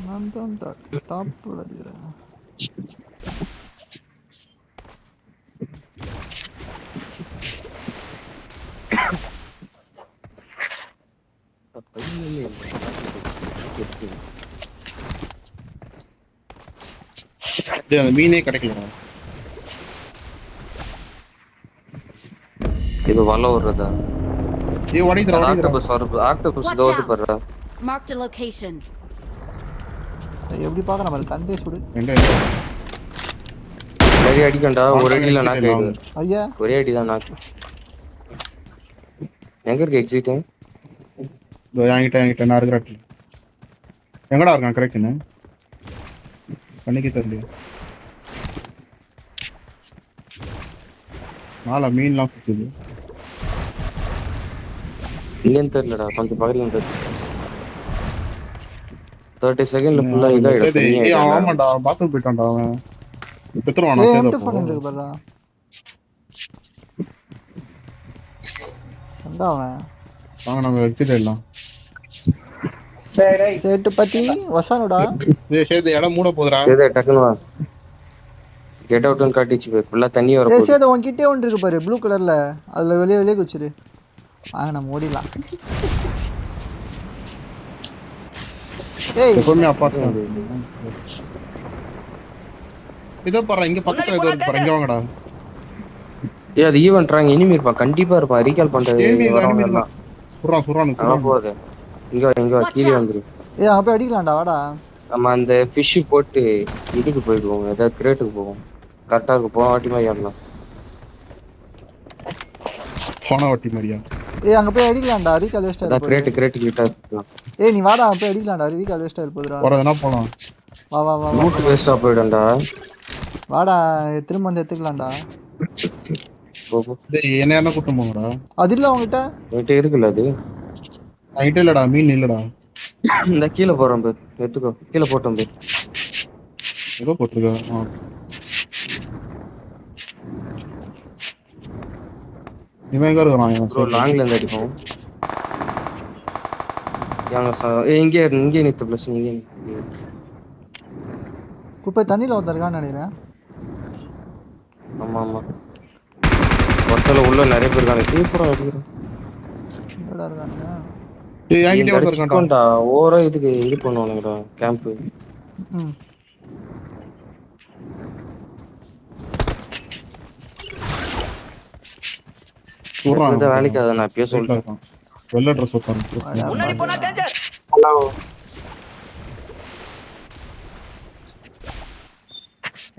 நான் தான் டாப்ல இருக்கேன். அந்த மீனே கிடைக்கலடா. இது வல ஓடுறதா? ஏய் ஓடிடா. ஆக்டோபஸ் ஓடி போறா. Marked a location. எப்படி பார்க்கற மாதிரி கண்டே சுடு. எங்க நிறைய அடிக்கண்டா. ஒரு அடியில நாக் ஆயிடு. ஐயா ஒரே அடி தான் நாக். எங்க இருக்கு எக்ஸிட்? என்கிட்ட நான் இருக்கிறேன். எங்கடா இருக்கான் கரெக்ட்னு கண்ணுக்கே தெரியல. நாளா மீன்லாம் குத்துது. இல்லன்னு தெரியலடா. கொஞ்சம் பக்கத்துல இருந்து 30 செகண்ட்ல ஃபுல்லா இதாயிடும். ஏய் ஆமாடா பாத்ரூம் போயிட்டான்டா அவன். பெத்ரோவானா ஏய் சேதோ. எம்டி ஃபோன் இருக்கு பாருடா. வந்தா அவன். வாங்க நம்ம எக்ஸிட் ஆயிடலாம். டேய் சேட்டு பத்தி வசானுடா. ஏய் சேது இடம் மூட போகுதுடா. சேது டக்குனு வா. கெட் அவுட்னு காட்டிச்சு போய் ஃபுல்லா தண்ணி வர போகுது. ஏய் சேது உன் கிட்டே ஒன்று இருக்கு பாரு ப்ளூ கலர்ல. அதுல வெளிய குச்சிரு. வாங்க நம்ம ஓடிடலாம். ஏய் எப்பவுமே அப்பார்ட்மெண்ட் இதோ பாரு இங்க பக்கத்துல ஏதோ இருக்கு பாரு இங்க வாங்கடா. ஏய் அது ஈவன்ட்றாங்க. எனிமி இருப்பா கண்டிப்பா இருப்பா. ரீகால் பண்றது வரவங்க சுறான் போகுது. இங்க வா கீழே வந்துரு. ஏய் அங்க போய் அடிக்கலாம்டா வாடா. நம்ம அந்த ஃபிஷ் போட்டு இதுக்கு போயிடுவோம். ஏதாவது கிரேட்டுக்கு போவோம். கரெக்டா இருக்கு. போன வாட்டி மாதிரி ஏறலாம். போன வாட்டி மாதிரியா? ஏய் அங்க போய் அடிக்கலாம்டா. ரீகால் வேஸ்டா அத கிரேட் கிட்ட இருக்கலாம். ஏய் நீ வாடா அங்க போய் அடிக்கலாம்டா. ரீகால் வேஸ்டா இருப்பதுடா. போறதுனா போலாம். வா வா வா ரூட் வேஸ்டா போய்டண்டா. வாடா திரும்ப வந்து எடுத்துக்கலாம்டா. டேய் என்ன என்ன கூட்டம் போங்கடா. அது இல்ல உன்கிட்ட? என்கிட்ட இருக்குல்ல அது. ஐட்ட இல்லடா மீன் இல்லடா. இந்த கீழே போறோம் பே. எடுத்துக்கோ. கீழே போட்டோம் பே. ஏதோ போட்டுருக்கா. இவன் எங்க இருக்கான்? ப்ரோ லாங்ல இருந்து அடிப்போம். இங்கே நிறுத்து ப்ளஸ் இங்கே. குப்பை தண்ணியில ஊத்துறகான்னு நினைக்கிறேன். ஆமா ஆமா. ஒருத்தல உள்ள நிறைய பேர் இருக்காங்க. சூப்பரா அடிக்குறான். எங்கடா இருக்கானுங்க? ஏய் என்கிட்ட ஒருத்தர் இருக்கான்டா. ஓரா இதுக்கு இது பண்ணுவானுங்கடா கேம்ப். சூப்பரா வேலைக்கு அத நான் பேச சொல்றேன். வெள்ள Dress போட்டான். முன்னாடி போனா டேஞ்சர். ஹலோ.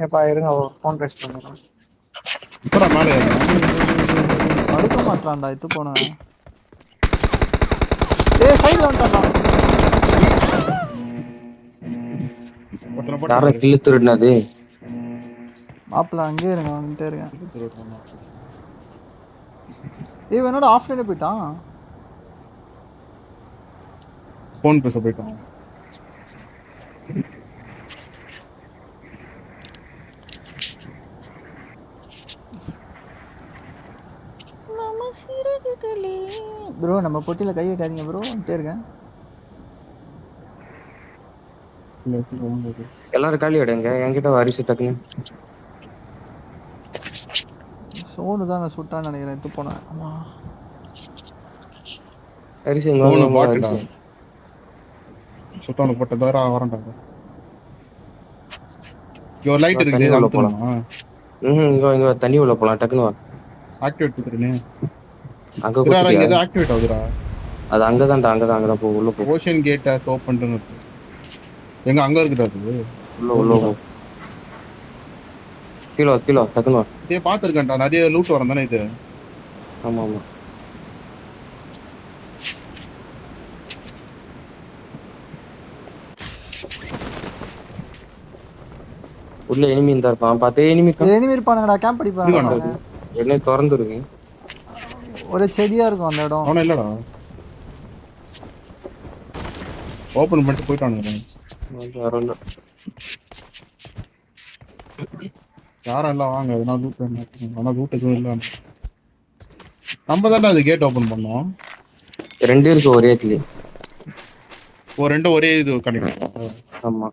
ஏப்பா இருங்க ஃபோன் பேச சொல்றேன். இப்படா மேலே அடுக்க மாட்டான்டா இது போனா. ஏய் சைடுல வந்துட்டான்டா. ஒருத்தர போட்டு யார கில் திருடுனது? மாப்ள அங்கே இருங்க வந்துட்டே இருக்கேன். ஏய் என்னடா ஆஃப்லைனே போய்ட்டான். ஃபோன் பேச போய்ட்டான். ப்ரோ நம்ம பொட்டில கை வைக்காதீங்க ப்ரோ. வந்துட்டே இருக்கேன். எல்லாரும் காலி அடைங்க. என்கிட்ட வாரிசு டக்குன்னு. சோனு தான் நான் சுட்டான்னு நினைக்கிறேன். இது போனேன். ஆமா வாரிசு சோனு பாட்டுடா. சுட்டானு போட்ட தவிர வரண்டா. இங்க லைட் இருக்கு. அங்க போலாமா? இங்க தண்ணி உள்ள போலாம். டக்குன்னு வா. ஆக்டிவேட் குடுறேனே. அங்க குடுறா. இங்க ஏதோ ஆக்டிவேட் ஆகுதுடா. அது அங்கதான் போ உள்ள போ. ஓஷன் கேட் ஆஸ் ஓபன் இருக்கு. எங்க அங்க இருக்குதா அது? உள்ள போ. கீழ டக்குனு. இதே பாத்துர்க்கேன்டா நிறைய லூட் வரும் தானே இது. ஆமா. உள்ள எனிமி இருப்பான். பாத்தே எனிமி இருப்பானுங்கடா. கேம்ப் அடிப்பானுங்க. என்ன திறந்து இருக்கு. ஒரு செடியா இருக்கும் அந்த இடம். அவன இல்லடா. ஓபன் பண்ணிட்டு போய்ட்டானுங்க. வரல. யாரெல்லாம் வாங்க எதனா லூட் பண்ணலாம். ஆனா லூட் எதுவும் இல்ல. நம்ம தானே அது கேட் ஓபன் பண்ணோம். 2 இருக்கு ஒரே இடத்துல. ரெண்டு ஒரே இது கனெக்ட். ஆமா.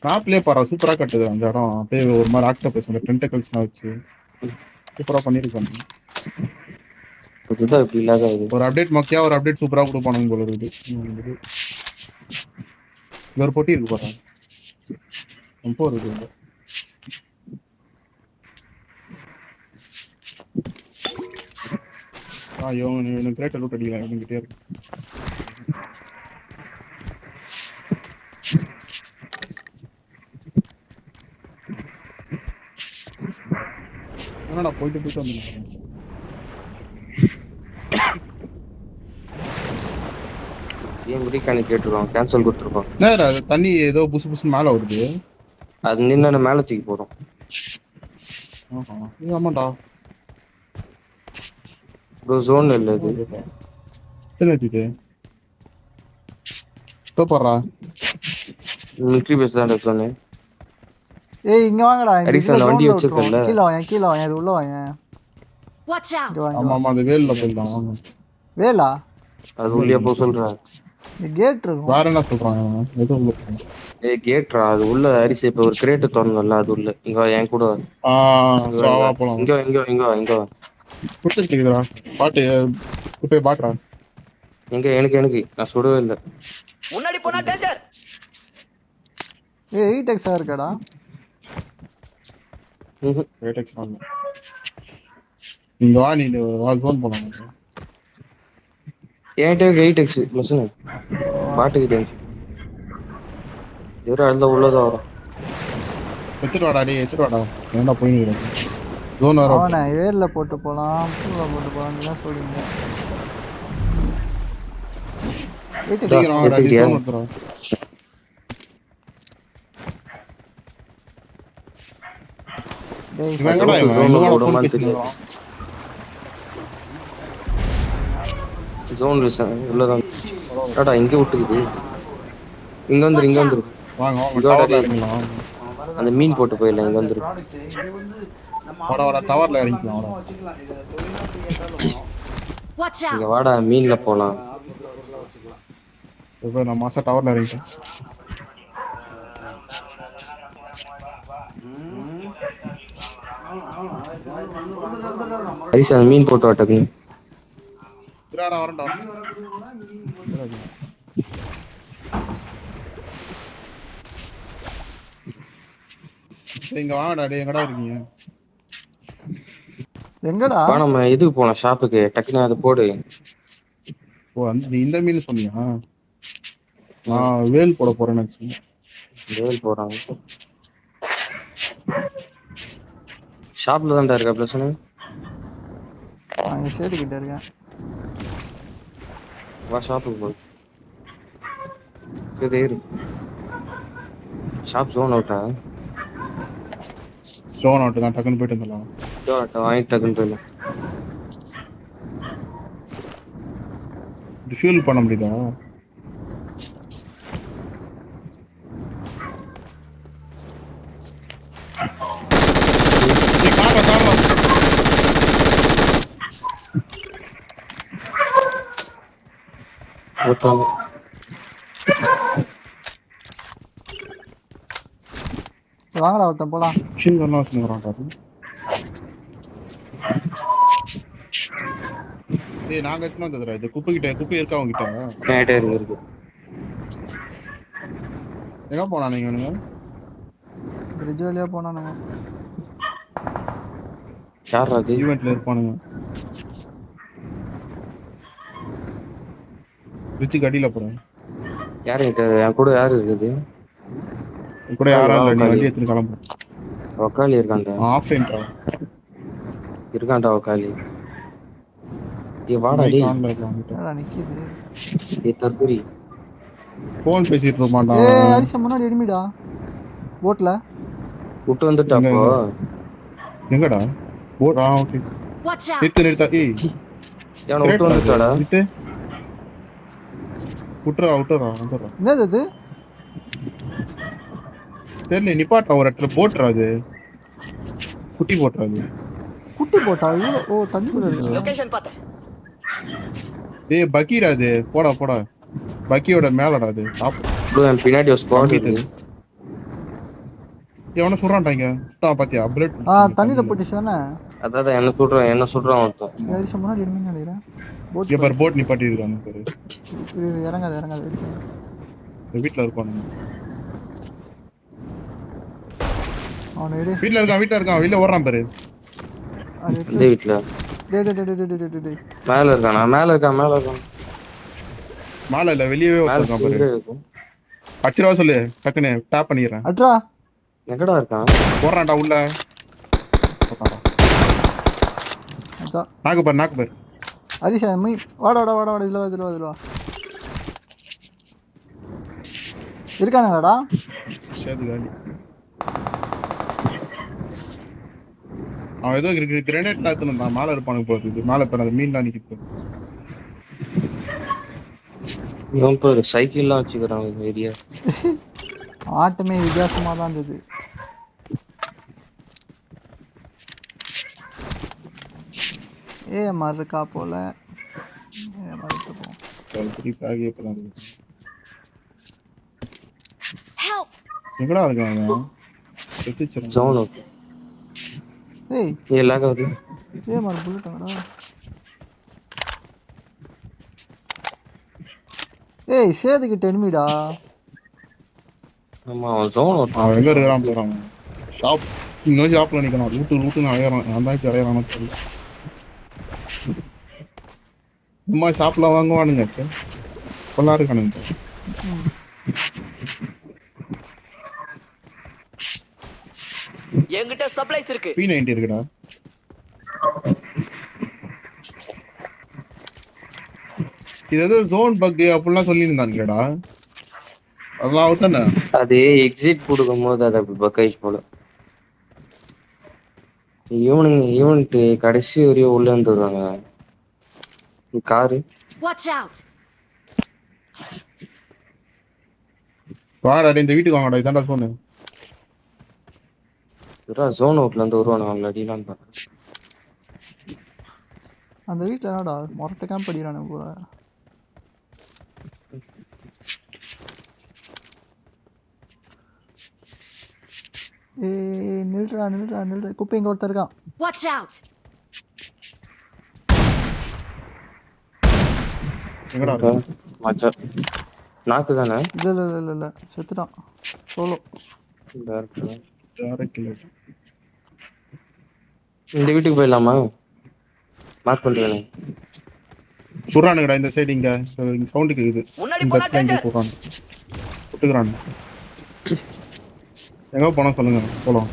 மேப்லயே பாரு சூப்பரா கட்டுது அந்த இடம். அப்படியே ஒரு மாதிரி ஆக்டோபஸ் அந்த டென்டக்கிள்ஸ்லாம் வச்சு சூப்பரா பண்ணிருக்காங்க. இதுதான் இப்படி இல்லாத இது. ஒரு அப்டேட் மொக்கையா ஒரு அப்டேட் சூப்பரா கொடுப்பானுங்க போல இருக்குது. இங்க ஒரு பொட்டி இருக்கு பாருங்க. ரொம்ப இருக்கு. இவனுக்கு கிரேட்டர் லூட் அடிக்கலாம். இவனுக்கிட்டே இருக்கு. என்னடா போயிட்டு வந்துருக்கேன். கேட்டுருவோம். கேன்சல் கொடுத்துருக்கோம். அது தண்ணி ஏதோ புசு புசு மேல வருது. அது நின்று மேல தூக்கி போறோம். ஆமாண்டா. ஜோன் இல்ல இது. என்னது தோப்பறா மிலிட்டரி பேஸ் தான் சொன்னேன். ஏய் இங்க வாங்கடா. இந்த வண்டி வச்சிருக்கல. கீழ வாங்க இது உள்ள வாங்க. Watch out. ஆமா அந்த வேல்ல போய்டலாம் வாங்க. வேலா? அது உள்ளே போ சொல்றா. இந்த கேட் இருக்கு. வேற என்ன சொல்றாங்க? எது உள்ள போறோம்? ஏய் கேட்ரா அது உள்ள அரிசி இப்ப ஒரு கிரேட் தரணும்ல அது உள்ள. இங்க என் கூட வா போலாம். இங்க புடிச்சிட்டீங்கடா. பாட்டு குப்பை பாட்றா. எனக்கு நான் சுடவே இல்ல. முன்னாடி போனா டேஞ்சர். ஏய் 8x இருக்கடா. 8x வாங்க. இங்க வா நீ வால் ஃபோன் போலாம். ஏன்டே 8x லசன. பாட்டுக்கு ஏறா அந்த உள்ளதா வர. எடுத்துட்டு வாடா. ஏன்டா போய் நிக்கற? ஜோன் வர. அவன ஏர்ல போட்டு போலாம். பூல போட்டு போலாம்னு சொல்றீங்க. சீக்கிரம் வாடா ஜோன் வந்துறா. டேய் இவங்கடா ஜோன் உள்ளதான். அடடா இங்க விட்டுக்குது. இங்க வந்துரு. வாங்க இறங்கலாம். அந்த மீன் போட்டு போயிடலாம். இங்க வந்துரு. வாடா டவர்ல இறங்கிக்கலாம். Watch இங்க out. வாடா மீன்ல போலாம். இப்போ நான் மாசா டவர்ல இறங்கிட்டேன். ஐசா மீன் போட்டு வாட்டக்கு. வரண்டா. இங்க வாடா டேய் எங்கடா இருக்கீங்க? எங்கடா? நம்ம இதுக்கு போலாம் ஷாப்புக்கு. டக்குனு அது போடு. இந்த மீன் சொன்னியா? நான் வேல் போட போறேன்னு நினைச்சேன். வேல் போறாங்க. ஷாப்ல தான்டா இருக்கா பிரச்சனை. நான் சேதுக்கிட்ட இருக்கேன். வா ஷாப்புக்கு போ. சரி இரு. ஷாப் ஜோன் அவுட்டா? ஜோன் அவுட் தான். டக்குன்னு போயிட்டு வந்துடலாம். ஜோன் அவுட் வாங்கிட்டு டக்குன்னு போயிடலாம். இது ஃபியூல் பண்ண முடியுதா? வாங்கடா ஒருத்தன் போலாம். மிஷின் கன் வச்சுங்கறான் பாரு. டேய் நாங்க எத்தனை வந்ததுடா இது குப்பை இருக்கா அவங்க கிட்ட? கேட்டே இருக்கு. எங்க போனானீங்க இவனுங்க? பிரிட்ஜ் வழியா போனானுங்க. யார் அது ஈவென்ட்ல இருப்பானுங்க. ரிச்சு கடியில போறேன். யாரு என் கூட யாரு இருக்குது? என் கூட யாரும் இல்ல, நீ வண்டி எடுத்துட்டு கிளம்பு. ஒக்காலி இருக்கான்டா. ஆஃப்லைன்டா இருக்கான்டா ஒக்காலி. ஏ வாடா டேய். என்னடா நிக்குது? ஏ தர்புரி. போன் பேசிட்டு இருப்பான்டா. ஏய் அரிசா முன்னாடி எனிமிடா. போட்ல விட்டு வந்துட்டா அப்போ. எங்கடா? Boat okay. Watch out! நிறுத்து. ஏய் ஏன் விட்டு வந்துட்டாடா? நிறுத்து. விட்டுறா வந்துடுறா. என்னது அது? தெரியல, நிப்பாட்டா ஒரு இடத்துல போட்டுறா. அது குட்டி போட்டுறா. அது குட்டி போட்டா? ஓ தண்ணிக்குள்ள இருக்கு. லொகேஷன் பார்த்தேன். ஏய் பக்கிடா அது. போடா பக்கியோட மேலடா அது. ப்ரோ என் பின்னாடி ஒரு ஸ்குவாட் இருக்கு. எவன சொல்றான்டாங்க? பாத்தியா புல்லட்? தண்ணில போட்டுச்சு தானே. அதான் என்ன சொல்றான் ஒருத்தன். அரிசா முன்னாடி எனிமி நினைக்கிறேன். போட் இங்க பாரு, போட் நிப்பாட்டி இருக்கானு பாரு. இறங்காத. இந்த வீட்ல இருப்பானுங்க. அவன எடு. வீட்ல இருக்கான். வெளிய ஓடுறான் பாரு. இந்த வீட்ல. டேய். மேல இருக்கான். மாலை இல்ல, வெளியவே உட்கார்றான் பாரு. அச்சிரவா சொல்லு, டக்குனே டாப் பண்ணிடுறேன். அட்ரா எங்கடா இருக்கான்? போறான்டா உள்ள. நாக்கு பாரு. அரிசா வாடா இதுல வா. இருக்கானடா? சேது காலி. அவன் ஏதோ கிரேனேட் லாத்துனா மேல இருப்பானுங்க போகுது. மேல பாரு, அந்த மீன்லாம் நிக்குது. இவன் பாரு சைக்கிள்லாம் வச்சுக்கிறான் இந்த ஏரியா. ஆட்டமே வித்தியாசமா தான் இருந்தது. ஏஎம்ஆர் இருக்கா போல. ஏஎம்ஆர் எடுத்துப்போம். Help! எங்கடா இருக்காங்க? Zone okay. ஏய் லாக் ஆகுது. ஏஎம்ஆர் புல்லட்டங்கடா. ஏய் சேதுகிட்ட எனிமிடா. ஆமா அவன் ஜோன் அவன் எங்க இருக்கான் போறான். ஷாப் இன்னும் ஷாப்ல நிக்கணும். லூட்டு அலையறான். நான் தான் அலையறானு தெரியல. சும்மா ஷாப்ல வாங்குவானுங்க. கொள்ளா இருக்கானுங்க. என்கிட்ட சப்ளைஸ் இருக்கு. P90 இருக்குடா. இது ஏதோ ஜோன் பக் அப்படிலாம் சொல்லியிருந்தானுங்கடா. அதெல்லாம் அவுத்தானே. அது எக்ஸிட் கொடுக்கும்போது அது அப்படி பக் ஆயிடுச்சு போல. ஈவென்ட் கடைசி வரையும் உள்ள வந்துடுறாங்க. காரு. Watch out! வாடா இந்த வீட்டுக்கு வாங்கடா. இதான்டா சோனு. ஜோன் அவுட்ல இருந்து வருவானு அவன் அடிலான்னு பார்த்தேன். அந்த வீட்ல என்னடா மொரட்ட கேம்ப் அடிக்கிறானு போல. ஏய் நில்றா. குப்பை இங்க ஒருத்தர் இருக்கான். Watch out! எங்கடா இருக்க? மச்சான் நாக்கு தானே? இல்ல செத்துட்டான். சோலோ. Direct kill. இந்த வீட்டுக்கு போயிடலாமா? மார்க் பண்றேன். சுறானுங்கடா இந்த சைடு. இங்க சவுண்ட் கேக்குது. முன்னாடி போனா டேஞ்சர். புட்டுக்குறான். எங்க போனா சொல்லுங்க போலாம்.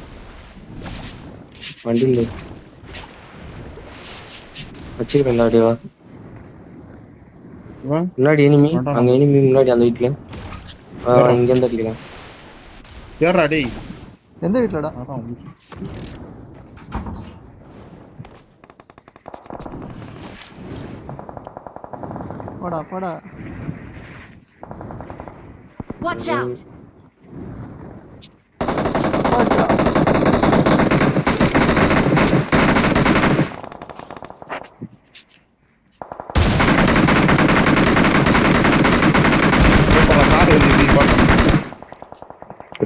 வண்டியில வச்சுக்கிறேன். அப்படியே வா. முன்னாடி எனிமி. அங்க எனிமி முன்னாடி அந்த வீட்ல. இங்க இருந்து அடிக்கலாம். யாரா டேய்? எந்த வீட்லடா? போடா. Watch out!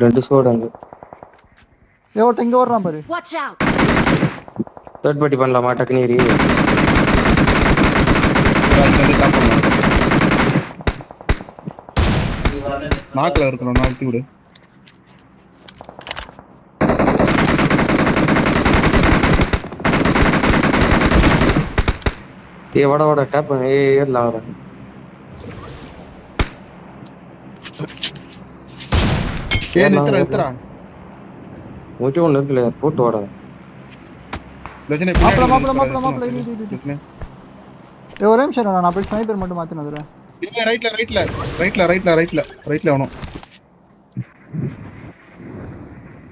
ரெண்டு ஸ்குவாட் அங்க. ஒருத்தன் இங்க வர்றான் பாரு. Watch out! தேர்ட் பார்ட்டி பண்ணலாமா? டக்குனு ஏறி நாக்குல இருக்கணும். நாக்கி விடு. ஏய் வாடா டேப் பண்ணு. ஏறலாம் வர. நிறுத்துறா மூட்டி ஒன்று இருக்குல்ல போட்டு வாடா. மாப்பிள ஒரே நிமிஷம் நான் அப்படியே ஸ்னைப்பர் மட்டும் மாத்தின வந்துடுறேன். ரைட்ல அவனும்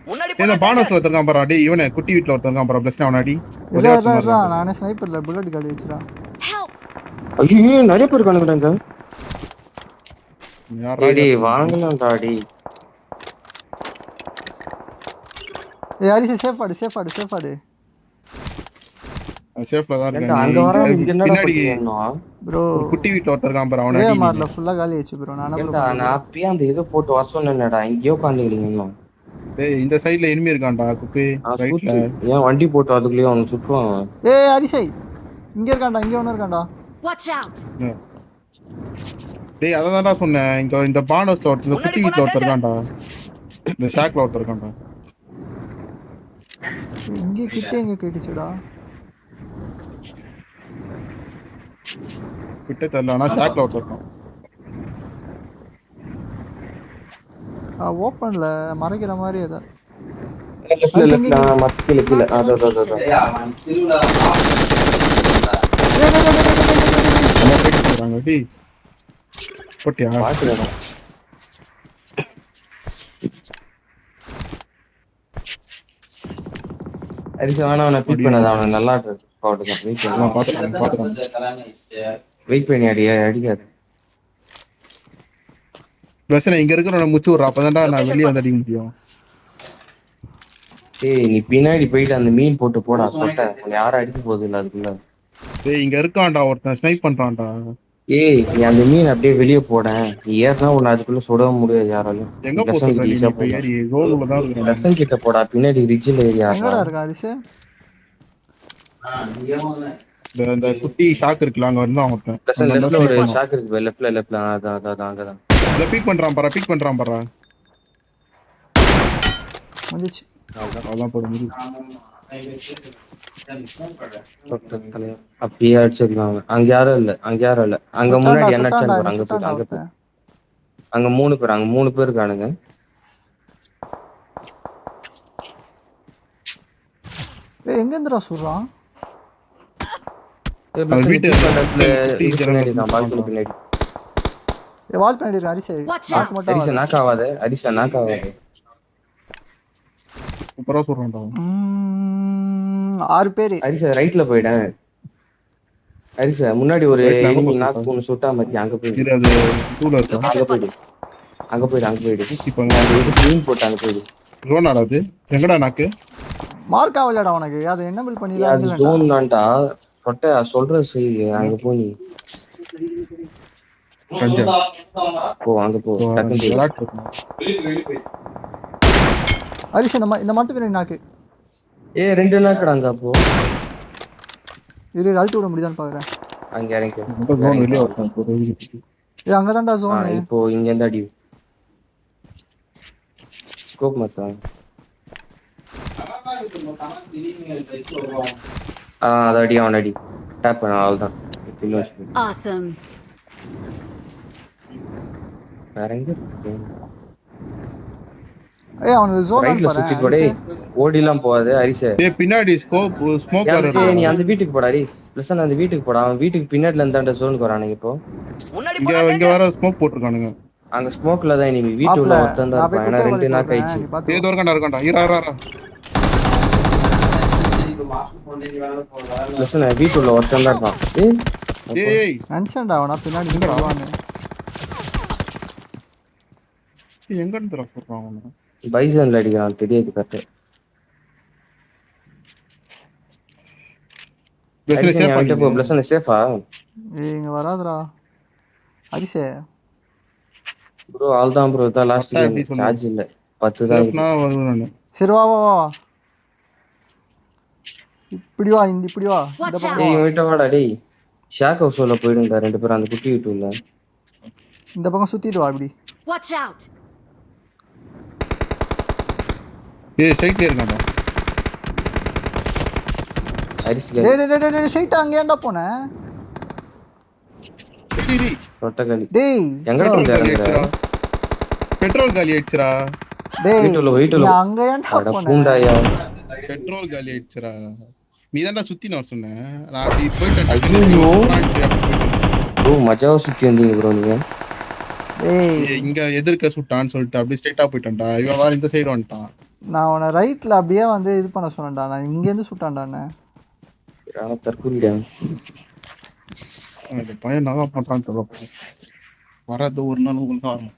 முன்னாடி ஏதோ பானஸ்ல ஒருத்தருக்கான் பாரு அடி. இவனே குட்டி வீட்டுல ஒருத்தருக்கான் பாரு பிளஸ் அவன் அடி. நானே ஸ்னைப்பர்ல புல்லட் காலி வச்சிரா. ஐயோ நிறைய பேர் கணக்குறாங்க. டேய் வாங்கலாம்டா டேய். ஹரிஸ் சேஃப் ஆடு. சேஃப்ல தான் ஏன்டா அங்க வர என்னடா பின்னாடி பண்ணுவான் ப்ரோ குட்டி வீட்ல ஒருத்தர்கான் பாரு அவன அடி. மார்ல ஃபுல்லா காலி ஆச்சு ப்ரோ. நான் அப்பயே அந்த இத போட்டு வர சொன்னேன்டா. இங்கேயோ காண்டிங்களீங்க இன்னும். டேய் இந்த சைடுல எனிமி இருக்கான்டா குப்பி ரைட்ல. ஏன் வண்டி போட்டு அதுக்குள்ளே அவன் சுத்துவான். ஹரிஸ் இங்க இருக்கான்டா. இங்க ஒன்னு இருக்கான்டா. Watch out. டேய் அததான்டா சொன்னேன். இங்க இந்த பானஸ்ல ஒருத்தர் குட்டி வீட்ல ஒருத்தர்கான்டா. இந்த ஷாக்ல ஒருத்தர்கான்டா. இங்க கிட்ட எங்க கேட்டிச்சுடா. கிட்ட தெரியலனா ஷாக்ல ஒருத்தர்கான். ஓபன்ல மறைக்கிற மாதிரி ஏதா. இல்ல மத்தியில கீழ அத நம்ம டேய் போட்டியா பாத்துடா. அவனை பிக் பண்ணாத. அவனை நல்லா வெயிட் பண்ணி அடிக்காது. பிரச்சனை இங்க இருக்கிற முச்சு விடுறா. அப்பதான்டா நான் வெளியே வந்து அடிக்க முடியும். ஏய் நீ பின்னாடி போயிட்டு அந்த மீன் போட்டு போடா. சொட்ட உன்னை யாரும் அடிக்க போகுது இல்ல அதுக்குள்ள. டேய் இங்க இருக்கான்டா ஒருத்தன் ஸ்னைப் பண்றான்டா. ஏய் நீ அந்த மீன் அப்படியே வெளியே போட. நீ ஏறினா உன்னை அதுக்குள்ள சுடவும் முடியாது யாராலும். எங்க போற ஏறி ரோட்ல தான் இருக்கேன். லெசன் கிட்ட போடா. பின்னாடி ரிட்ஜில் ஏரியா எங்கடா இருக்கா ஹரிஸ்? இந்த குட்டி ஷாக் இருக்குல அங்க வந்து அவன் ஒருத்தன். லெசன் லெஃப்ட்ல ஒரு ஷாக் இருக்கு. லெஃப்ட்ல அதான் அங்கதான். இத பீக் பண்றான் பாரு. வந்துச்சு. அதான் போட முடியும். அப்படியே அடிச்சிருக்காங்க. அங்க யாரும் இல்ல. அங்க முன்னாடி என்ன அங்க 3 பேர் இருக்கானுங்க. எங்க இருந்துடா சொல்றான்? வீட்டு பின்னாடி வால் பின்னாடி இருக்கு ஹரிஸ். அரிசா நாக்காவாது. சூப்பரா சொல்றான்டா. 6 பேர். அரிசா ரைட்ல போய்டேன். அரிசா முன்னாடி ஒரு நாக்கு ஒன்னு சுட்டா மத்தி அங்க போய் அது தூள இருக்கா. அங்க போய்டு இப்பங்க அந்த க்ளீன் போட்டு அங்க போய்டு. ஜோனாடா அது? எங்கடா நாக்கு? மார்க் ஆவலடா உனக்கு. அது என்ன பில் பண்ணிடா? அது ஜோன் தான்டா. சொட்ட சொல்ற செய் அங்க போய் அங்க போ டக்கு ஹரிஸ் இந்த மாட்டு பின்னாடி நாக்கு. 2 நாக்குடாங்க. அப்போ இது அழுத்தி விட முடியுதான்னு பாக்குறேன். அங்க இறங்கி ஜோன் வெளிய வரேன். அங்கதான்டா ஜோன். இப்போ இங்க இருந்து அடி. ஸ்கோப் மத்த அது அடி. அவன் அடி டேப் பண்ண அவ்வளவுதான். Awesome. வேற எங்க அவனுக்கு ஜோன் ரைட்ல சுத்தி போடே. ஓடிலாம் போகாது ஹரிஸ். பின்னாடி ஸ்மோக் வருது. நீ அந்த வீட்டுக்கு போடா. லெசன் அந்த வீட்டுக்கு போடா. அவன் வீட்டுக்கு பின்னாடில இருந்தாண்ட ஜோனுக்கு வரானுங்க. இப்போ இங்க வர ஸ்மோக் போட்டுருக்கானுங்க. அங்க ஸ்மோக்ல தான் நீ வீட்டு உள்ள ஒருத்தன் தான் இருப்பான். ஏன்னா 2 நாக் ஆயிடுச்சு. ஏதோ இருக்கான்டா. இரா லெசன் வீட்டு உள்ள ஒருத்தன் தான் இருப்பான். ஏய் நினைச்சேன்டா அவனா பின்னாடி இருந்து வருவானே. எங்க இருந்து சொல்றான் அவன? பைசன்ல அடிக்கிறான் தெரியாது கரெக்ட். லெசன் சேஃபா? இங்க வராதடா ஹரிஸ். ப்ரோ ஆல் தான் ப்ரோ. தான் லாஸ்ட் கேம் சார்ஜ் இல்ல. 10 தான் வருவேன் நான். சரி வா இப்படி வா. இப்படி வா. இந்த பக்கம் டேய் விட்ட வாடா டேய். ஷாக் ஹவுஸ்ல போய்டுங்க 2 பேரும் அந்த குட்டி வீட்டு உள்ள. இந்த பக்கம் சுத்திட்டு வா இப்படி. Watch out. ஸ்ட்ரைட்ல இருக்கான்டா. ஹரிஸ் டேய் ஸ்ட்ரைட் அங்க ஏன்டா போன? தொட்டகாலி டேய் எங்கடா வந்து இறங்குற பெட்ரோல் காலி ஆயிடுச்சுடா. டேய் வெயிட் நீ அங்க ஏன்டா அட போன பூண்டாயா பெட்ரோல் காலி ஆயிடுச்சுடா. நீ தான்டா சுத்தி நான் சொன்னேன். நான் அப்படி போயிட்டேன். ஐயோ ப்ரோ மஜாவா சுத்தி வந்தீங்க ப்ரோ நீங்க. டேய் இங்க எதிர்க்க சுட்டான்னு சொல்லிட்டு அப்படியே ஸ்ட்ரைட்டா போயிட்டான்டா. இவன் வேற இந்த சைடு வந்துட்டான். நான் உன்னை ரைட்ல அப்படியே வந்து இது பண்ண சொன்னேன்டா. நான் இங்க இருந்து சுட்டான்டானே. தற்கொலைடா அந்த பையன் நல்லா பண்றான்னு தெரியல. வராது ஒரு நாள் உங்களுக்கு வரும்.